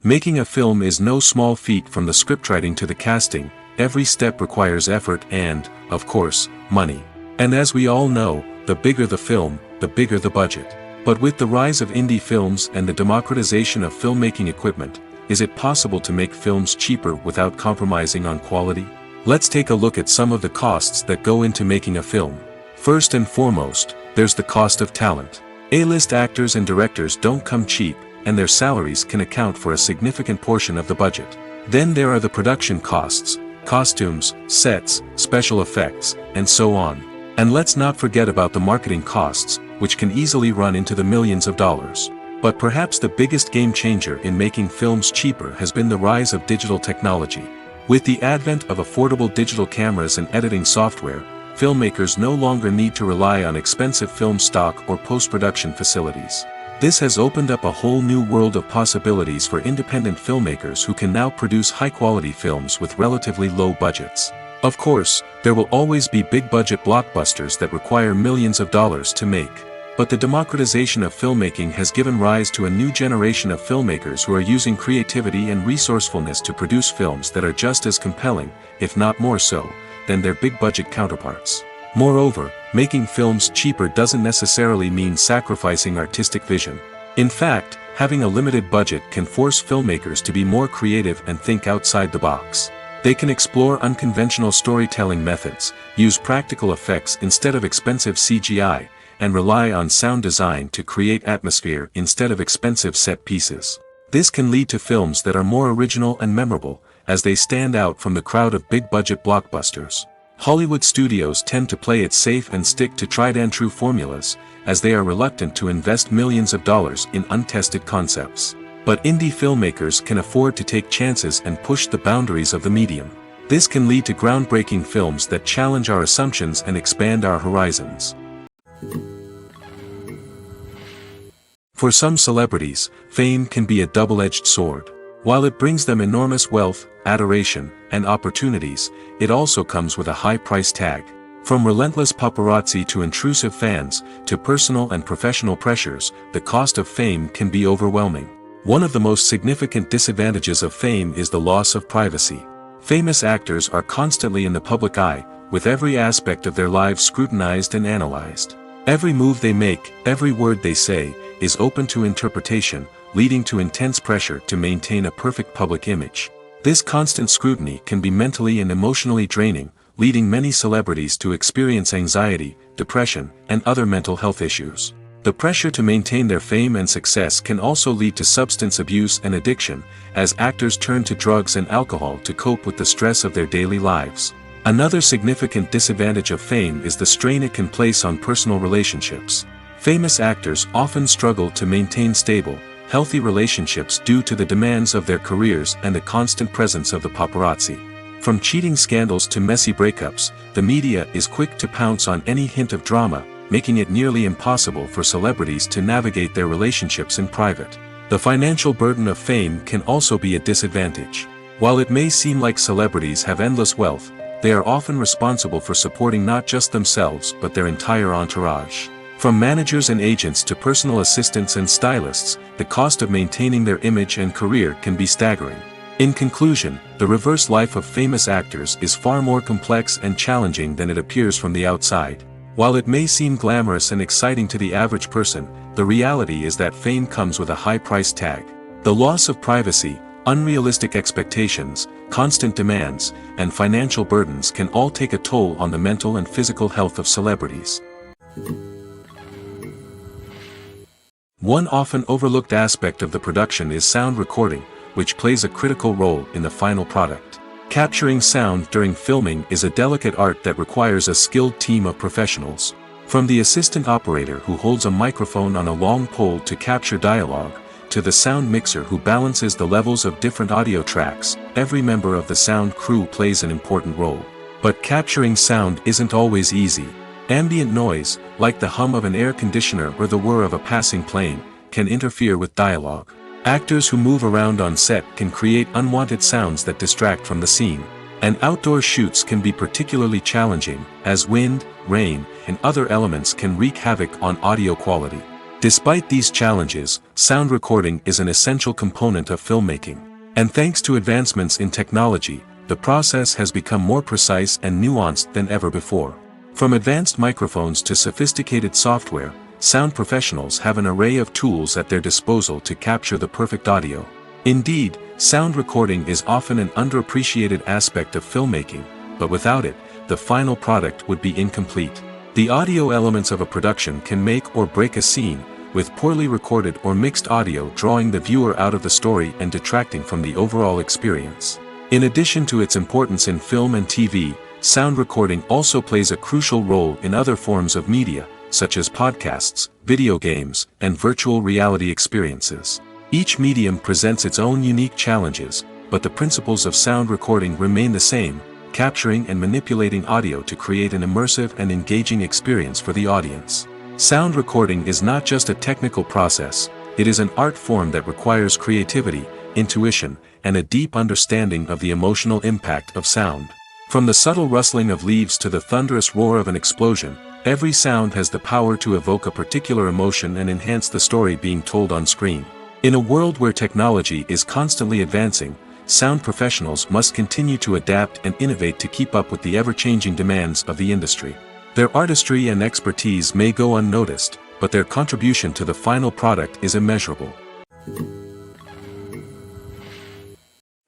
Making a film is no small feat. From the scriptwriting to the casting, every step requires effort and, of course, money. And as we all know, the bigger the film, the bigger the budget. But with the rise of indie films and the democratization of filmmaking equipment, is it possible to make films cheaper without compromising on quality? Let's take a look at some of the costs that go into making a film. First and foremost, there's the cost of talent. A-list actors and directors don't come cheap, and their salaries can account for a significant portion of the budget. Then there are the production costs, costumes, sets, special effects, and so on. And let's not forget about the marketing costs, which can easily run into the millions of dollars. But perhaps the biggest game changer in making films cheaper has been the rise of digital technology. With the advent of affordable digital cameras and editing software, filmmakers no longer need to rely on expensive film stock or post-production facilities. This has opened up a whole new world of possibilities for independent filmmakers who can now produce high-quality films with relatively low budgets. Of course, there will always be big-budget blockbusters that require millions of dollars to make. But the democratization of filmmaking has given rise to a new generation of filmmakers who are using creativity and resourcefulness to produce films that are just as compelling, if not more so, than their big-budget counterparts. Moreover, making films cheaper doesn't necessarily mean sacrificing artistic vision. In fact, having a limited budget can force filmmakers to be more creative and think outside the box. They can explore unconventional storytelling methods, use practical effects instead of expensive CGI, and rely on sound design to create atmosphere instead of expensive set pieces. This can lead to films that are more original and memorable, as they stand out from the crowd of big-budget blockbusters. Hollywood studios tend to play it safe and stick to tried-and-true formulas, as they are reluctant to invest millions of dollars in untested concepts. But indie filmmakers can afford to take chances and push the boundaries of the medium. This can lead to groundbreaking films that challenge our assumptions and expand our horizons. For some celebrities, fame can be a double-edged sword. While it brings them enormous wealth, adoration, and opportunities, it also comes with a high price tag. From relentless paparazzi to intrusive fans, to personal and professional pressures, the cost of fame can be overwhelming. One of the most significant disadvantages of fame is the loss of privacy. Famous actors are constantly in the public eye, with every aspect of their lives scrutinized and analyzed. Every move they make, every word they say, is open to interpretation, leading to intense pressure to maintain a perfect public image. This constant scrutiny can be mentally and emotionally draining, leading many celebrities to experience anxiety, depression, and other mental health issues. The pressure to maintain their fame and success can also lead to substance abuse and addiction, as actors turn to drugs and alcohol to cope with the stress of their daily lives. Another significant disadvantage of fame is the strain it can place on personal relationships. Famous actors often struggle to maintain stable, healthy relationships due to the demands of their careers and the constant presence of the paparazzi. From cheating scandals to messy breakups, the media is quick to pounce on any hint of drama, making it nearly impossible for celebrities to navigate their relationships in private. The financial burden of fame can also be a disadvantage. While it may seem like celebrities have endless wealth, they are often responsible for supporting not just themselves but their entire entourage. From managers and agents to personal assistants and stylists, the cost of maintaining their image and career can be staggering. In conclusion, the reverse life of famous actors is far more complex and challenging than it appears from the outside. While it may seem glamorous and exciting to the average person, the reality is that fame comes with a high price tag. The loss of privacy, unrealistic expectations, constant demands, and financial burdens can all take a toll on the mental and physical health of celebrities. One often overlooked aspect of the production is sound recording, which plays a critical role in the final product. Capturing sound during filming is a delicate art that requires a skilled team of professionals. From the assistant operator who holds a microphone on a long pole to capture dialogue, to the sound mixer who balances the levels of different audio tracks, every member of the sound crew plays an important role. But capturing sound isn't always easy. Ambient noise, like the hum of an air conditioner or the whir of a passing plane, can interfere with dialogue. Actors who move around on set can create unwanted sounds that distract from the scene. And outdoor shoots can be particularly challenging, as wind, rain, and other elements can wreak havoc on audio quality. Despite these challenges, sound recording is an essential component of filmmaking. And thanks to advancements in technology, the process has become more precise and nuanced than ever before. From advanced microphones to sophisticated software, sound professionals have an array of tools at their disposal to capture the perfect audio. Indeed, sound recording is often an underappreciated aspect of filmmaking, but without it, the final product would be incomplete. The audio elements of a production can make or break a scene, with poorly recorded or mixed audio drawing the viewer out of the story and detracting from the overall experience. In addition to its importance in film and TV, sound recording also plays a crucial role in other forms of media, such as podcasts, video games, and virtual reality experiences. Each medium presents its own unique challenges, but the principles of sound recording remain the same, capturing and manipulating audio to create an immersive and engaging experience for the audience. Sound recording is not just a technical process, it is an art form that requires creativity, intuition, and a deep understanding of the emotional impact of sound. From the subtle rustling of leaves to the thunderous roar of an explosion, every sound has the power to evoke a particular emotion and enhance the story being told on screen. In a world where technology is constantly advancing, sound professionals must continue to adapt and innovate to keep up with the ever-changing demands of the industry. Their artistry and expertise may go unnoticed, but their contribution to the final product is immeasurable.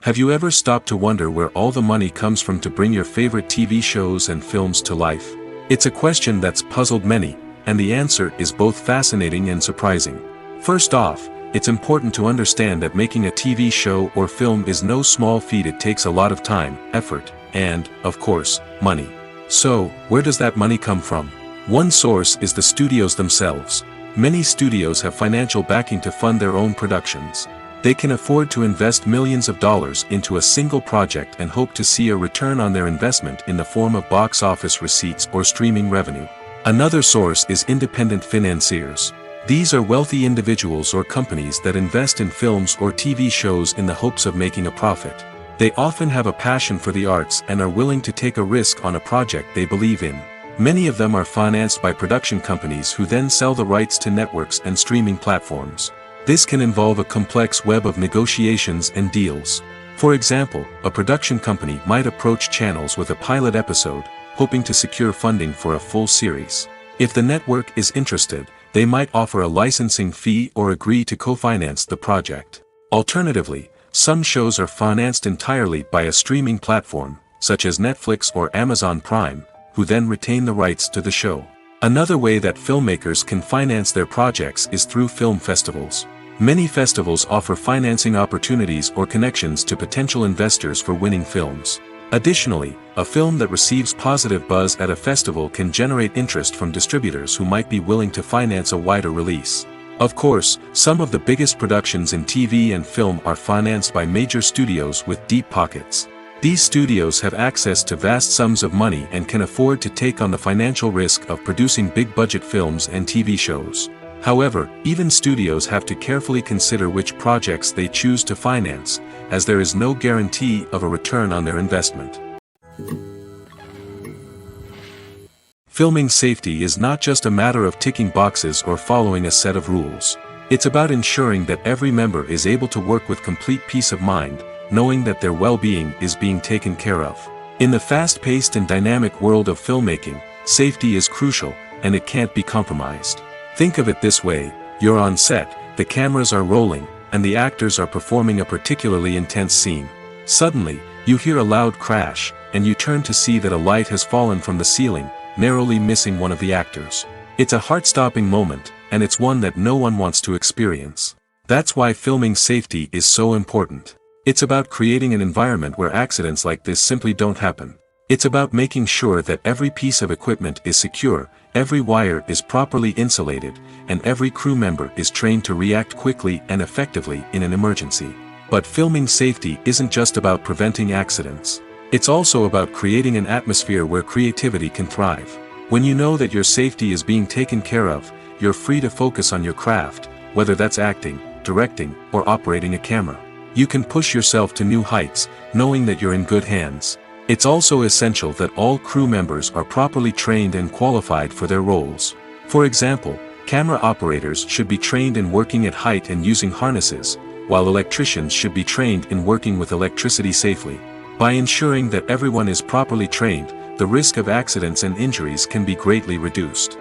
Have you ever stopped to wonder where all the money comes from to bring your favorite TV shows and films to life? It's a question that's puzzled many, and the answer is both fascinating and surprising. First off, it's important to understand that making a TV show or film is no small feat. It takes a lot of time, effort, and, of course, money. So, where does that money come from? One source is the studios themselves. Many studios have financial backing to fund their own productions. They can afford to invest millions of dollars into a single project and hope to see a return on their investment in the form of box office receipts or streaming revenue. Another source is independent financiers. These are wealthy individuals or companies that invest in films or TV shows in the hopes of making a profit. They often have a passion for the arts and are willing to take a risk on a project they believe in. Many of them are financed by production companies who then sell the rights to networks and streaming platforms. This can involve a complex web of negotiations and deals. For example, a production company might approach channels with a pilot episode, hoping to secure funding for a full series. If the network is interested, they might offer a licensing fee or agree to co-finance the project. Alternatively, some shows are financed entirely by a streaming platform, such as Netflix or Amazon Prime, who then retain the rights to the show. Another way that filmmakers can finance their projects is through film festivals. Many festivals offer financing opportunities or connections to potential investors for winning films. Additionally, a film that receives positive buzz at a festival can generate interest from distributors who might be willing to finance a wider release. Of course, some of the biggest productions in TV and film are financed by major studios with deep pockets. These studios have access to vast sums of money and can afford to take on the financial risk of producing big-budget films and TV shows. However, even studios have to carefully consider which projects they choose to finance, as there is no guarantee of a return on their investment. Filming safety is not just a matter of ticking boxes or following a set of rules. It's about ensuring that every member is able to work with complete peace of mind, knowing that their well-being is being taken care of. In the fast-paced and dynamic world of filmmaking, safety is crucial, and it can't be compromised. Think of it this way: you're on set, the cameras are rolling, and the actors are performing a particularly intense scene. Suddenly, you hear a loud crash, and you turn to see that a light has fallen from the ceiling, narrowly missing one of the actors. It's a heart-stopping moment, and it's one that no one wants to experience. That's why filming safety is so important. It's about creating an environment where accidents like this simply don't happen. It's about making sure that every piece of equipment is secure, every wire is properly insulated, and every crew member is trained to react quickly and effectively in an emergency. But filming safety isn't just about preventing accidents. It's also about creating an atmosphere where creativity can thrive. When you know that your safety is being taken care of, you're free to focus on your craft, whether that's acting, directing, or operating a camera. You can push yourself to new heights, knowing that you're in good hands. It's also essential that all crew members are properly trained and qualified for their roles. For example, camera operators should be trained in working at height and using harnesses, while electricians should be trained in working with electricity safely. By ensuring that everyone is properly trained, the risk of accidents and injuries can be greatly reduced.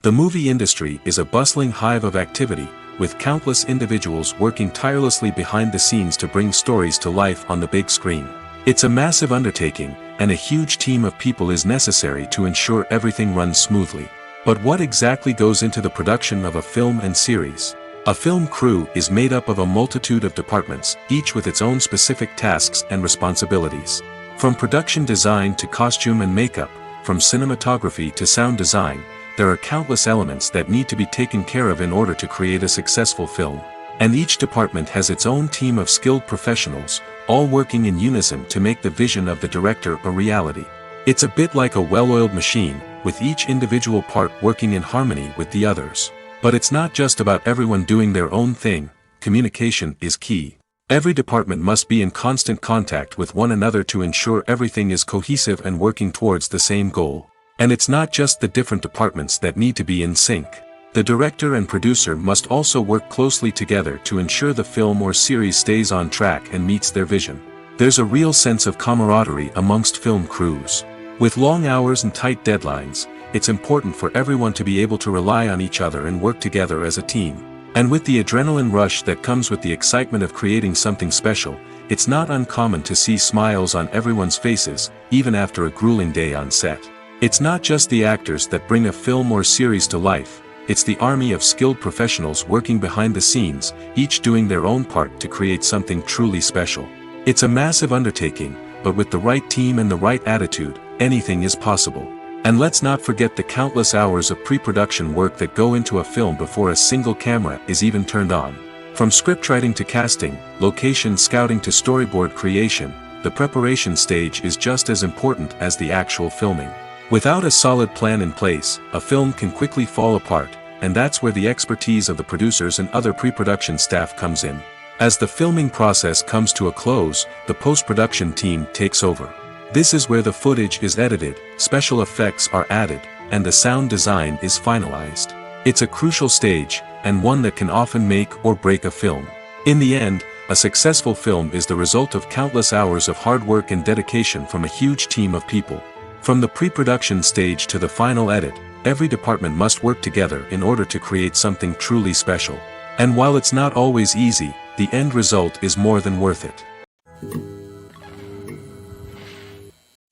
The movie industry is a bustling hive of activity, with countless individuals working tirelessly behind the scenes to bring stories to life on the big screen. It's a massive undertaking, and a huge team of people is necessary to ensure everything runs smoothly. But what exactly goes into the production of a film and series? A film crew is made up of a multitude of departments, each with its own specific tasks and responsibilities. From production design to costume and makeup, from cinematography to sound design, there are countless elements that need to be taken care of in order to create a successful film. And each department has its own team of skilled professionals, all working in unison to make the vision of the director a reality. It's a bit like a well-oiled machine, with each individual part working in harmony with the others. But it's not just about everyone doing their own thing. Communication is key. Every department must be in constant contact with one another to ensure everything is cohesive and working towards the same goal. And it's not just the different departments that need to be in sync. The director and producer must also work closely together to ensure the film or series stays on track and meets their vision. There's a real sense of camaraderie amongst film crews. With long hours and tight deadlines, it's important for everyone to be able to rely on each other and work together as a team. And with the adrenaline rush that comes with the excitement of creating something special, it's not uncommon to see smiles on everyone's faces, even after a grueling day on set. It's not just the actors that bring a film or series to life, it's the army of skilled professionals working behind the scenes, each doing their own part to create something truly special. It's a massive undertaking, but with the right team and the right attitude, anything is possible. And let's not forget the countless hours of pre-production work that go into a film before a single camera is even turned on. From scriptwriting to casting, location scouting to storyboard creation, the preparation stage is just as important as the actual filming. Without a solid plan in place, a film can quickly fall apart, and that's where the expertise of the producers and other pre-production staff comes in. As the filming process comes to a close, the post-production team takes over. This is where the footage is edited, special effects are added, and the sound design is finalized. It's a crucial stage, and one that can often make or break a film. In the end, a successful film is the result of countless hours of hard work and dedication from a huge team of people. From the pre-production stage to the final edit, every department must work together in order to create something truly special. And while it's not always easy, the end result is more than worth it.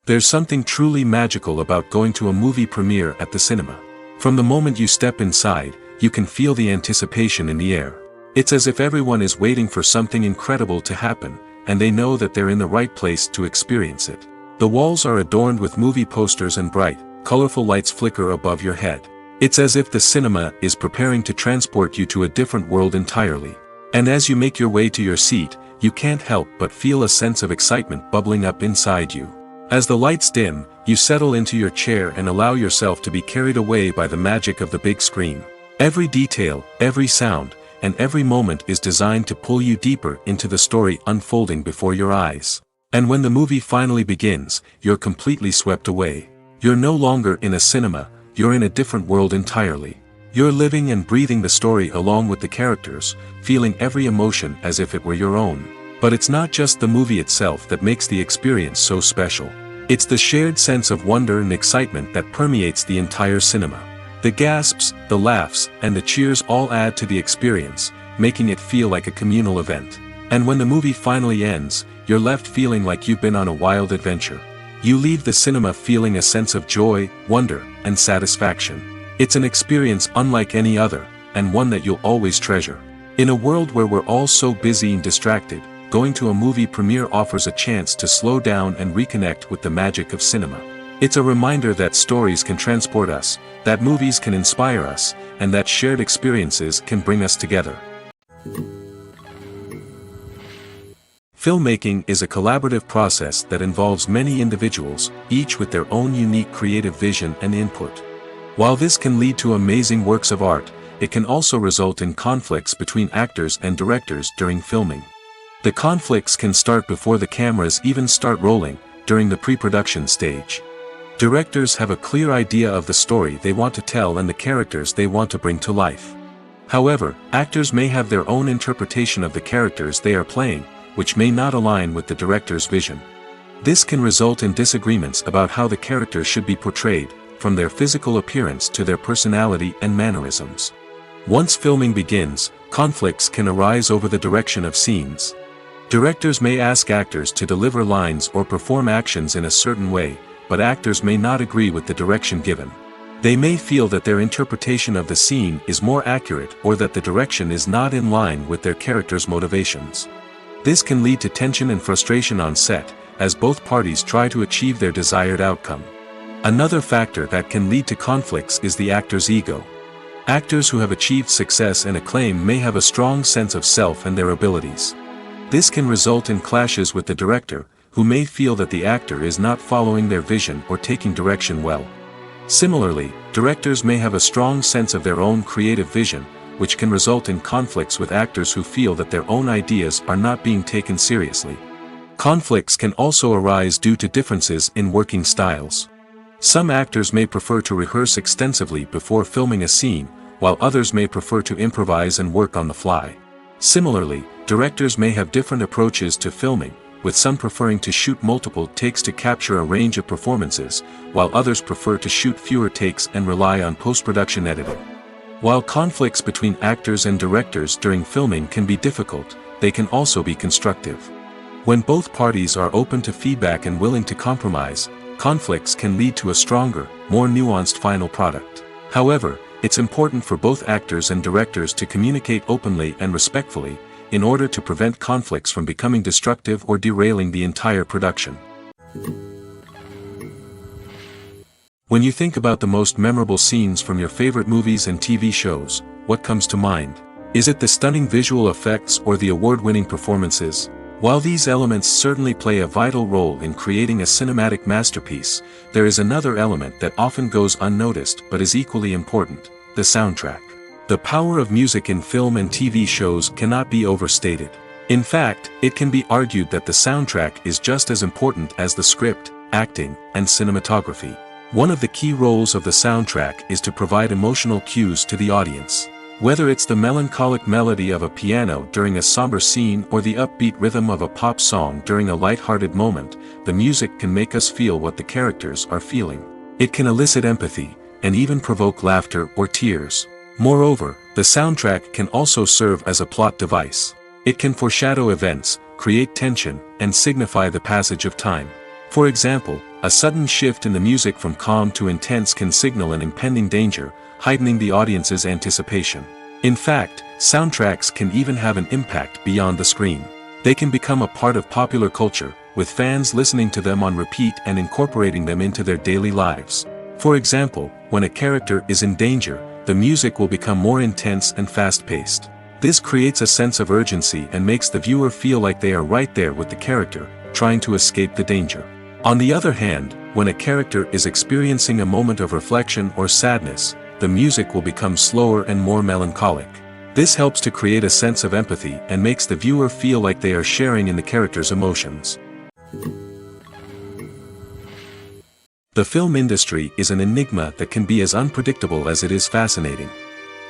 There's something truly magical about going to a movie premiere at the cinema. From the moment you step inside, you can feel the anticipation in the air. It's as if everyone is waiting for something incredible to happen, and they know that they're in the right place to experience it. The walls are adorned with movie posters and bright, colorful lights flicker above your head. It's as if the cinema is preparing to transport you to a different world entirely. And as you make your way to your seat, you can't help but feel a sense of excitement bubbling up inside you. As the lights dim, you settle into your chair and allow yourself to be carried away by the magic of the big screen. Every detail, every sound, and every moment is designed to pull you deeper into the story unfolding before your eyes. And when the movie finally begins, you're completely swept away. You're no longer in a cinema, you're in a different world entirely. You're living and breathing the story along with the characters, feeling every emotion as if it were your own. But it's not just the movie itself that makes the experience so special. It's the shared sense of wonder and excitement that permeates the entire cinema. The gasps, the laughs, and the cheers all add to the experience, making it feel like a communal event. And when the movie finally ends, you're left feeling like you've been on a wild adventure. You leave the cinema feeling a sense of joy, wonder, and satisfaction. It's an experience unlike any other, and one that you'll always treasure. In a world where we're all so busy and distracted, going to a movie premiere offers a chance to slow down and reconnect with the magic of cinema. It's a reminder that stories can transport us, that movies can inspire us, and that shared experiences can bring us together. Filmmaking is a collaborative process that involves many individuals, each with their own unique creative vision and input. While this can lead to amazing works of art, it can also result in conflicts between actors and directors during filming. The conflicts can start before the cameras even start rolling, during the pre-production stage. Directors have a clear idea of the story they want to tell and the characters they want to bring to life. However, actors may have their own interpretation of the characters they are playing, which may not align with the director's vision. This can result in disagreements about how the characters should be portrayed, from their physical appearance to their personality and mannerisms. Once filming begins, conflicts can arise over the direction of scenes. Directors may ask actors to deliver lines or perform actions in a certain way, but actors may not agree with the direction given. They may feel that their interpretation of the scene is more accurate or that the direction is not in line with their character's motivations. This can lead to tension and frustration on set, as both parties try to achieve their desired outcome. Another factor that can lead to conflicts is the actor's ego. Actors who have achieved success and acclaim may have a strong sense of self and their abilities. This can result in clashes with the director, who may feel that the actor is not following their vision or taking direction well. Similarly, directors may have a strong sense of their own creative vision, which can result in conflicts with actors who feel that their own ideas are not being taken seriously. Conflicts can also arise due to differences in working styles. Some actors may prefer to rehearse extensively before filming a scene, while others may prefer to improvise and work on the fly. Similarly, directors may have different approaches to filming, with some preferring to shoot multiple takes to capture a range of performances, while others prefer to shoot fewer takes and rely on post-production editing. While conflicts between actors and directors during filming can be difficult, they can also be constructive. When both parties are open to feedback and willing to compromise, conflicts can lead to a stronger, more nuanced final product. However, it's important for both actors and directors to communicate openly and respectfully, in order to prevent conflicts from becoming destructive or derailing the entire production. When you think about the most memorable scenes from your favorite movies and TV shows, what comes to mind? Is it the stunning visual effects or the award-winning performances? While these elements certainly play a vital role in creating a cinematic masterpiece, there is another element that often goes unnoticed but is equally important: the soundtrack. The power of music in film and TV shows cannot be overstated. In fact, it can be argued that the soundtrack is just as important as the script, acting, and cinematography. One of the key roles of the soundtrack is to provide emotional cues to the audience. Whether it's the melancholic melody of a piano during a somber scene or the upbeat rhythm of a pop song during a light-hearted moment, the music can make us feel what the characters are feeling. It can elicit empathy, and even provoke laughter or tears. Moreover, the soundtrack can also serve as a plot device. It can foreshadow events, create tension, and signify the passage of time. For example, a sudden shift in the music from calm to intense can signal an impending danger, heightening the audience's anticipation. In fact, soundtracks can even have an impact beyond the screen. They can become a part of popular culture, with fans listening to them on repeat and incorporating them into their daily lives. For example, when a character is in danger, the music will become more intense and fast-paced. This creates a sense of urgency and makes the viewer feel like they are right there with the character, trying to escape the danger. On the other hand, when a character is experiencing a moment of reflection or sadness, the music will become slower and more melancholic. This helps to create a sense of empathy and makes the viewer feel like they are sharing in the character's emotions. The film industry is an enigma that can be as unpredictable as it is fascinating.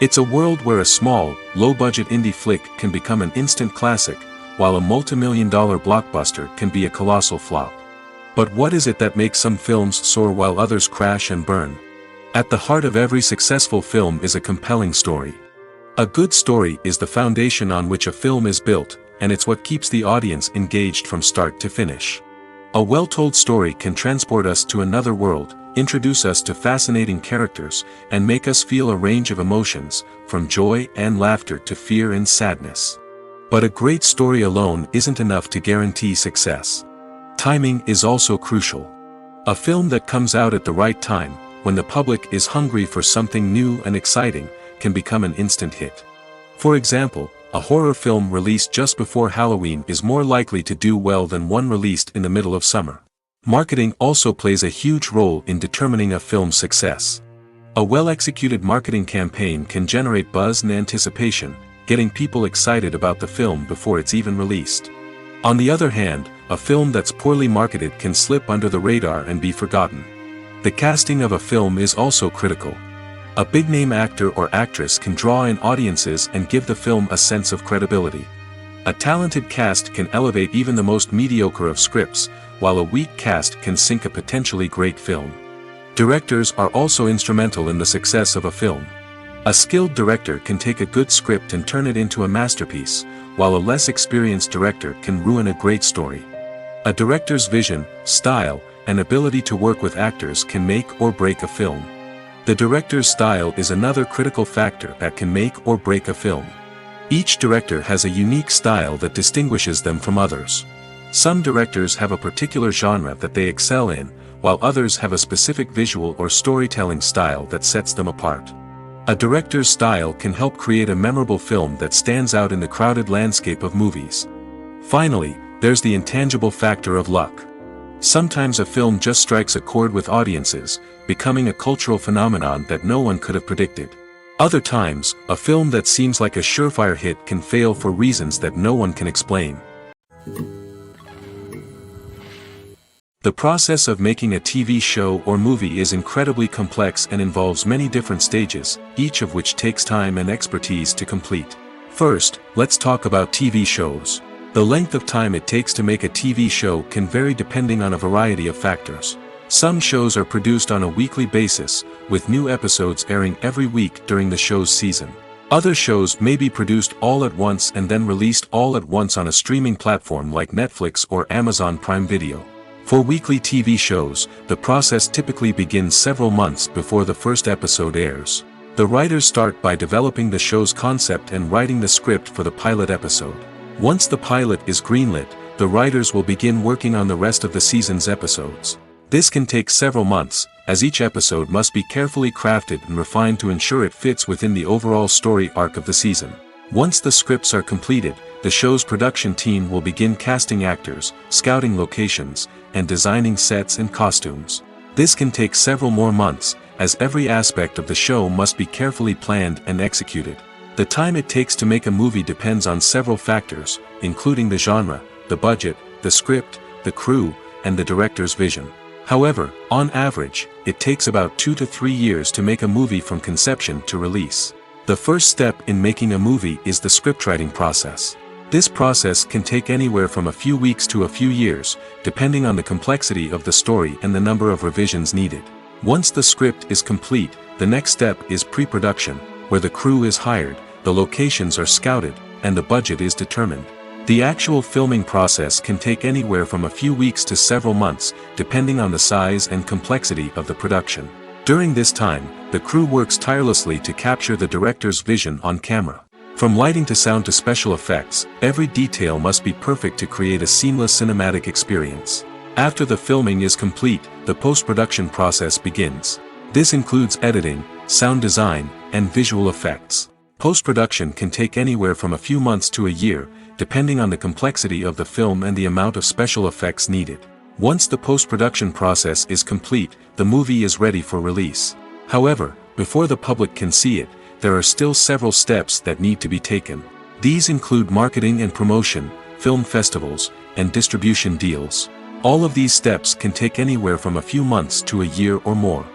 It's a world where a small, low-budget indie flick can become an instant classic, while a multi-million-dollar blockbuster can be a colossal flop. But what is it that makes some films soar while others crash and burn? At the heart of every successful film is a compelling story. A good story is the foundation on which a film is built, and it's what keeps the audience engaged from start to finish. A well-told story can transport us to another world, introduce us to fascinating characters, and make us feel a range of emotions, from joy and laughter to fear and sadness. But a great story alone isn't enough to guarantee success. Timing is also crucial. A film that comes out at the right time, when the public is hungry for something new and exciting, can become an instant hit. For example, a horror film released just before Halloween is more likely to do well than one released in the middle of summer. Marketing also plays a huge role in determining a film's success. A well-executed marketing campaign can generate buzz and anticipation, getting people excited about the film before it's even released. On the other hand, a film that's poorly marketed can slip under the radar and be forgotten. The casting of a film is also critical. A big-name actor or actress can draw in audiences and give the film a sense of credibility. A talented cast can elevate even the most mediocre of scripts, while a weak cast can sink a potentially great film. Directors are also instrumental in the success of a film. A skilled director can take a good script and turn it into a masterpiece, while a less experienced director can ruin a great story. A director's vision, style, and ability to work with actors can make or break a film. The director's style is another critical factor that can make or break a film. Each director has a unique style that distinguishes them from others. Some directors have a particular genre that they excel in, while others have a specific visual or storytelling style that sets them apart. A director's style can help create a memorable film that stands out in the crowded landscape of movies. Finally, there's the intangible factor of luck. Sometimes a film just strikes a chord with audiences, becoming a cultural phenomenon that no one could have predicted. Other times, a film that seems like a surefire hit can fail for reasons that no one can explain. The process of making a TV show or movie is incredibly complex and involves many different stages, each of which takes time and expertise to complete. First, let's talk about TV shows. The length of time it takes to make a TV show can vary depending on a variety of factors. Some shows are produced on a weekly basis, with new episodes airing every week during the show's season. Other shows may be produced all at once and then released all at once on a streaming platform like Netflix or Amazon Prime Video. For weekly TV shows, the process typically begins several months before the first episode airs. The writers start by developing the show's concept and writing the script for the pilot episode. Once the pilot is greenlit, the writers will begin working on the rest of the season's episodes. This can take several months, as each episode must be carefully crafted and refined to ensure it fits within the overall story arc of the season. Once the scripts are completed, the show's production team will begin casting actors, scouting locations, and designing sets and costumes. This can take several more months, as every aspect of the show must be carefully planned and executed. The time it takes to make a movie depends on several factors, including the genre, the budget, the script, the crew, and the director's vision. However, on average, it takes about 2 to 3 years to make a movie from conception to release. The first step in making a movie is the scriptwriting process. This process can take anywhere from a few weeks to a few years, depending on the complexity of the story and the number of revisions needed. Once the script is complete, the next step is pre-production, where the crew is hired, the locations are scouted, and the budget is determined. The actual filming process can take anywhere from a few weeks to several months, depending on the size and complexity of the production. During this time, the crew works tirelessly to capture the director's vision on camera. From lighting to sound to special effects, every detail must be perfect to create a seamless cinematic experience. After the filming is complete, the post-production process begins. This includes editing, sound design, and visual effects. Post-production can take anywhere from a few months to a year, depending on the complexity of the film and the amount of special effects needed. Once the post-production process is complete, the movie is ready for release. However, before the public can see it, there are still several steps that need to be taken. These include marketing and promotion, film festivals, and distribution deals. All of these steps can take anywhere from a few months to a year or more.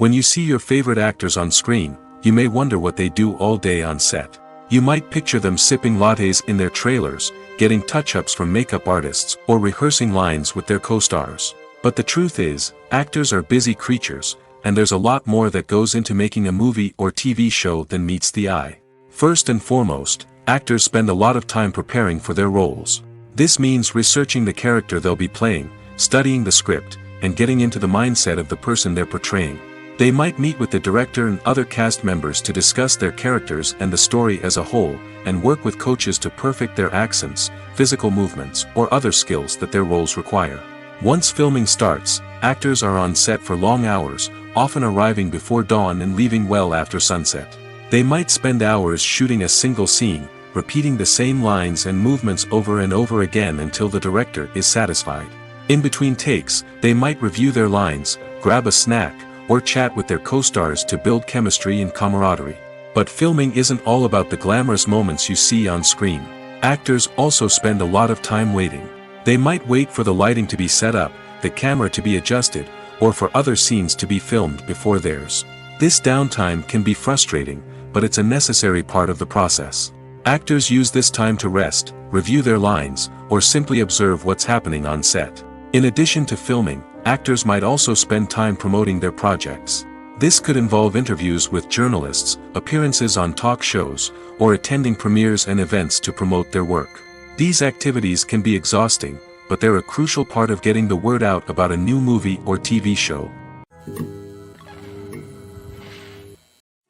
When you see your favorite actors on screen, you may wonder what they do all day on set. You might picture them sipping lattes in their trailers, getting touch-ups from makeup artists, or rehearsing lines with their co-stars. But the truth is, actors are busy creatures, and there's a lot more that goes into making a movie or TV show than meets the eye. First and foremost, actors spend a lot of time preparing for their roles. This means researching the character they'll be playing, studying the script, and getting into the mindset of the person they're portraying. They might meet with the director and other cast members to discuss their characters and the story as a whole, and work with coaches to perfect their accents, physical movements, or other skills that their roles require. Once filming starts, actors are on set for long hours, often arriving before dawn and leaving well after sunset. They might spend hours shooting a single scene, repeating the same lines and movements over and over again until the director is satisfied. In between takes, they might review their lines, grab a snack, or chat with their co-stars to build chemistry and camaraderie. But filming isn't all about the glamorous moments you see on screen. Actors also spend a lot of time waiting. They might wait for the lighting to be set up, the camera to be adjusted, or for other scenes to be filmed before theirs. This downtime can be frustrating, but it's a necessary part of the process. Actors use this time to rest, review their lines, or simply observe what's happening on set. In addition to filming, actors might also spend time promoting their projects. This could involve interviews with journalists, appearances on talk shows, or attending premieres and events to promote their work. These activities can be exhausting, but they're a crucial part of getting the word out about a new movie or TV show.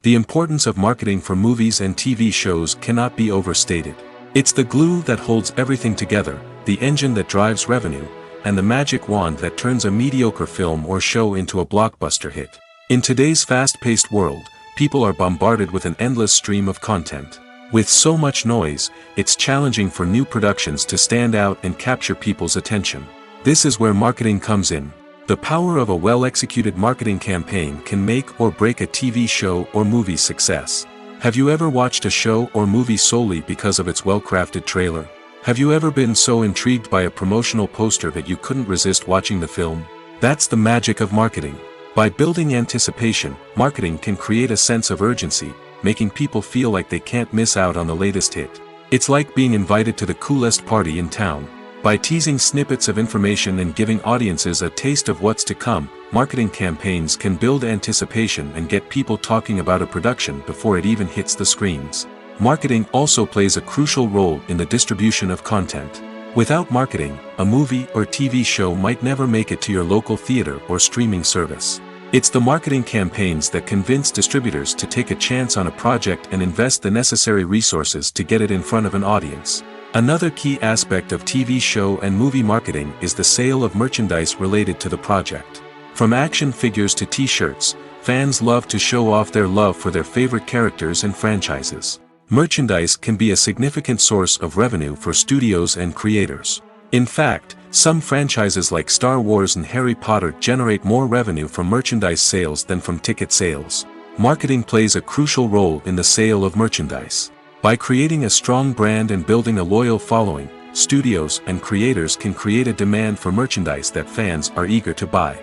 The importance of marketing for movies and TV shows cannot be overstated. It's the glue that holds everything together, the engine that drives revenue, and the magic wand that turns a mediocre film or show into a blockbuster hit. In today's fast-paced world, people are bombarded with an endless stream of content. With so much noise, it's challenging for new productions to stand out and capture people's attention. This is where marketing comes in. The power of a well-executed marketing campaign can make or break a TV show or movie's success. Have you ever watched a show or movie solely because of its well-crafted trailer? Have you ever been so intrigued by a promotional poster that you couldn't resist watching the film? That's the magic of marketing. By building anticipation, marketing can create a sense of urgency, making people feel like they can't miss out on the latest hit. It's like being invited to the coolest party in town. By teasing snippets of information and giving audiences a taste of what's to come, marketing campaigns can build anticipation and get people talking about a production before it even hits the screens. Marketing also plays a crucial role in the distribution of content. Without marketing, a movie or TV show might never make it to your local theater or streaming service. It's the marketing campaigns that convince distributors to take a chance on a project and invest the necessary resources to get it in front of an audience. Another key aspect of TV show and movie marketing is the sale of merchandise related to the project. From action figures to t-shirts, fans love to show off their love for their favorite characters and franchises. Merchandise can be a significant source of revenue for studios and creators. In fact, some franchises like Star Wars and Harry Potter generate more revenue from merchandise sales than from ticket sales. Marketing plays a crucial role in the sale of merchandise. By creating a strong brand and building a loyal following, studios and creators can create a demand for merchandise that fans are eager to buy.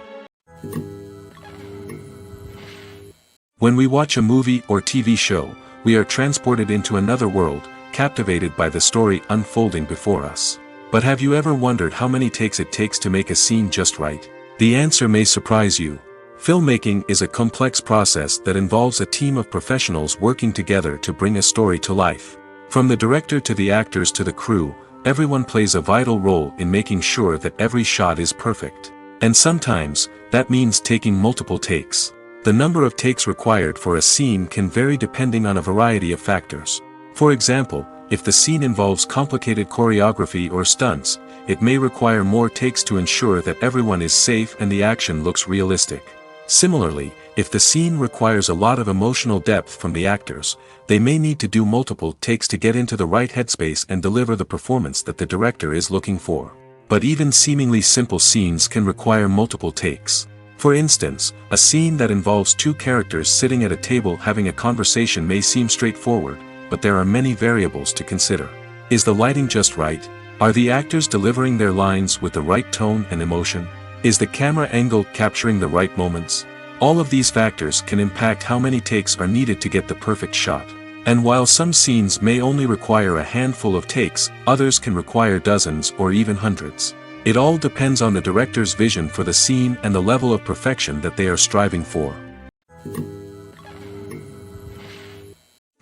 When we watch a movie or TV show, we are transported into another world, captivated by the story unfolding before us. But have you ever wondered how many takes it takes to make a scene just right? The answer may surprise you. Filmmaking is a complex process that involves a team of professionals working together to bring a story to life. From the director to the actors to the crew, everyone plays a vital role in making sure that every shot is perfect. And sometimes, that means taking multiple takes. The number of takes required for a scene can vary depending on a variety of factors. For example, if the scene involves complicated choreography or stunts, it may require more takes to ensure that everyone is safe and the action looks realistic. Similarly, if the scene requires a lot of emotional depth from the actors, they may need to do multiple takes to get into the right headspace and deliver the performance that the director is looking for. But even seemingly simple scenes can require multiple takes. For instance, a scene that involves two characters sitting at a table having a conversation may seem straightforward, but there are many variables to consider. Is the lighting just right? Are the actors delivering their lines with the right tone and emotion? Is the camera angle capturing the right moments? All of these factors can impact how many takes are needed to get the perfect shot. And while some scenes may only require a handful of takes, others can require dozens or even hundreds. It all depends on the director's vision for the scene and the level of perfection that they are striving for.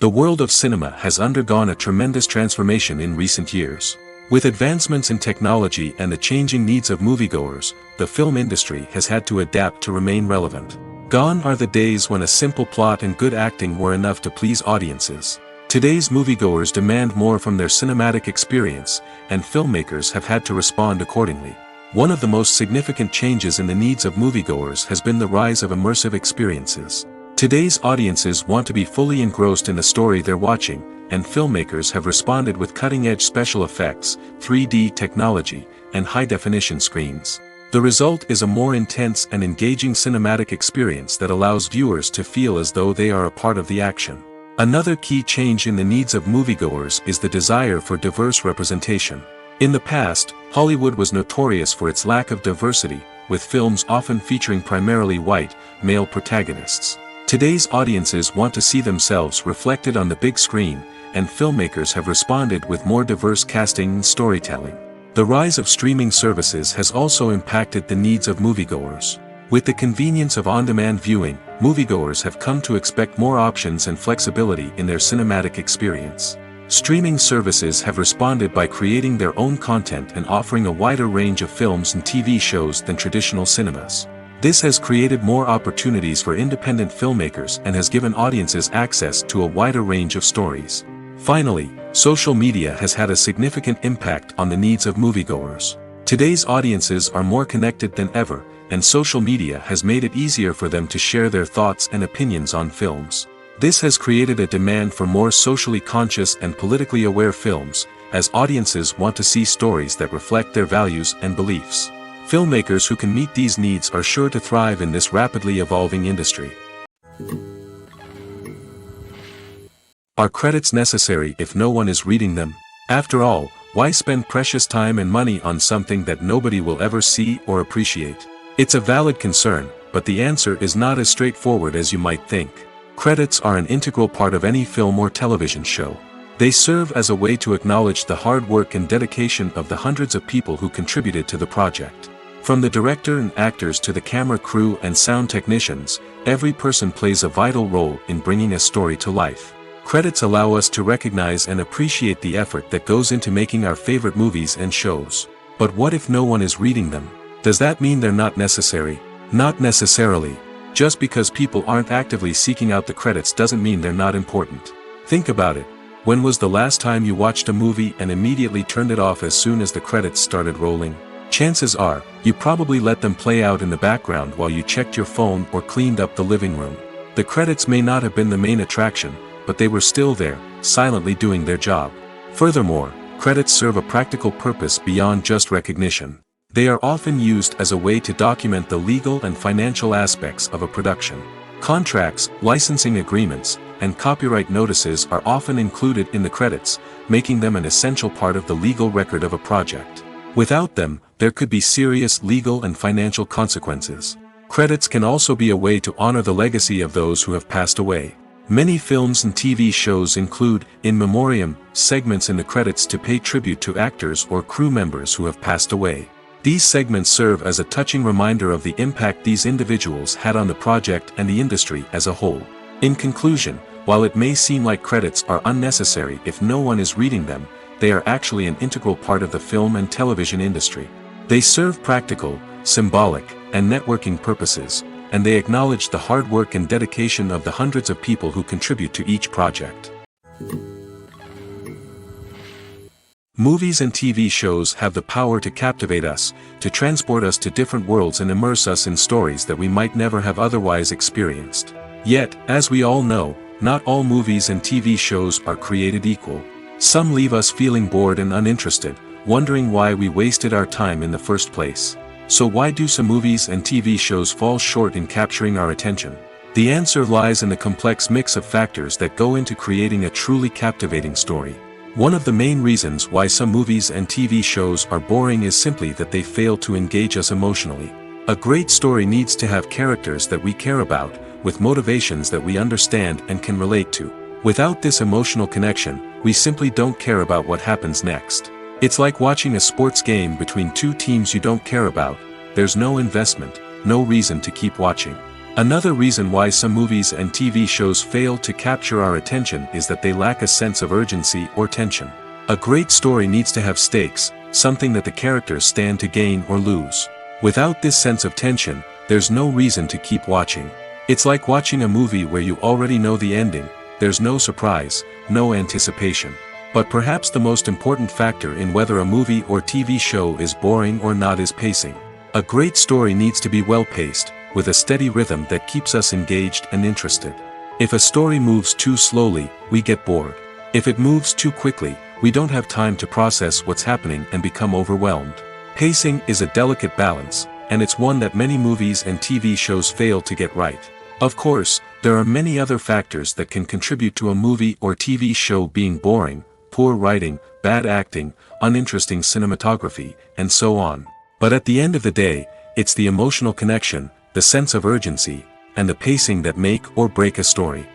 The world of cinema has undergone a tremendous transformation in recent years. With advancements in technology and the changing needs of moviegoers, the film industry has had to adapt to remain relevant. Gone are the days when a simple plot and good acting were enough to please audiences. Today's moviegoers demand more from their cinematic experience, and filmmakers have had to respond accordingly. One of the most significant changes in the needs of moviegoers has been the rise of immersive experiences. Today's audiences want to be fully engrossed in the story they're watching, and filmmakers have responded with cutting-edge special effects, 3D technology, and high-definition screens. The result is a more intense and engaging cinematic experience that allows viewers to feel as though they are a part of the action. Another key change in the needs of moviegoers is the desire for diverse representation. In the past, Hollywood was notorious for its lack of diversity, with films often featuring primarily white, male protagonists. Today's audiences want to see themselves reflected on the big screen, and filmmakers have responded with more diverse casting and storytelling. The rise of streaming services has also impacted the needs of moviegoers. With the convenience of on-demand viewing, moviegoers have come to expect more options and flexibility in their cinematic experience. Streaming services have responded by creating their own content and offering a wider range of films and TV shows than traditional cinemas. This has created more opportunities for independent filmmakers and has given audiences access to a wider range of stories. Finally, social media has had a significant impact on the needs of moviegoers. Today's audiences are more connected than ever, and social media has made it easier for them to share their thoughts and opinions on films. This has created a demand for more socially conscious and politically aware films, as audiences want to see stories that reflect their values and beliefs. Filmmakers who can meet these needs are sure to thrive in this rapidly evolving industry. Are credits necessary if no one is reading them? After all, why spend precious time and money on something that nobody will ever see or appreciate? It's a valid concern, but the answer is not as straightforward as you might think. Credits are an integral part of any film or television show. They serve as a way to acknowledge the hard work and dedication of the hundreds of people who contributed to the project. From the director and actors to the camera crew and sound technicians, every person plays a vital role in bringing a story to life. Credits allow us to recognize and appreciate the effort that goes into making our favorite movies and shows. But what if no one is reading them? Does that mean they're not necessary? Not necessarily. Just because people aren't actively seeking out the credits doesn't mean they're not important. Think about it. When was the last time you watched a movie and immediately turned it off as soon as the credits started rolling? Chances are, you probably let them play out in the background while you checked your phone or cleaned up the living room. The credits may not have been the main attraction, but they were still there, silently doing their job. Furthermore, credits serve a practical purpose beyond just recognition. They are often used as a way to document the legal and financial aspects of a production. Contracts, licensing agreements, and copyright notices are often included in the credits, making them an essential part of the legal record of a project. Without them, there could be serious legal and financial consequences. Credits can also be a way to honor the legacy of those who have passed away. Many films and TV shows include, in memoriam, segments in the credits to pay tribute to actors or crew members who have passed away. These segments serve as a touching reminder of the impact these individuals had on the project and the industry as a whole. In conclusion, while it may seem like credits are unnecessary if no one is reading them, they are actually an integral part of the film and television industry. They serve practical, symbolic, and networking purposes, and they acknowledge the hard work and dedication of the hundreds of people who contribute to each project. Movies and TV shows have the power to captivate us, to transport us to different worlds and immerse us in stories that we might never have otherwise experienced. Yet, as we all know, not all movies and TV shows are created equal. Some leave us feeling bored and uninterested, wondering why we wasted our time in the first place. So why do some movies and TV shows fall short in capturing our attention? The answer lies in the complex mix of factors that go into creating a truly captivating story. One of the main reasons why some movies and TV shows are boring is simply that they fail to engage us emotionally. A great story needs to have characters that we care about, with motivations that we understand and can relate to. Without this emotional connection, we simply don't care about what happens next. It's like watching a sports game between two teams you don't care about. There's no investment, no reason to keep watching. Another reason why some movies and TV shows fail to capture our attention is that they lack a sense of urgency or tension. A great story needs to have stakes, something that the characters stand to gain or lose. Without this sense of tension, there's no reason to keep watching. It's like watching a movie where you already know the ending. There's no surprise, no anticipation. But perhaps the most important factor in whether a movie or TV show is boring or not is pacing. A great story needs to be well-paced, with a steady rhythm that keeps us engaged and interested. If a story moves too slowly, we get bored. If it moves too quickly, we don't have time to process what's happening and become overwhelmed. Pacing is a delicate balance, and it's one that many movies and TV shows fail to get right. Of course, there are many other factors that can contribute to a movie or TV show being boring: poor writing, bad acting, uninteresting cinematography, and so on. But at the end of the day, it's the emotional connection, the sense of urgency, and the pacing that make or break a story.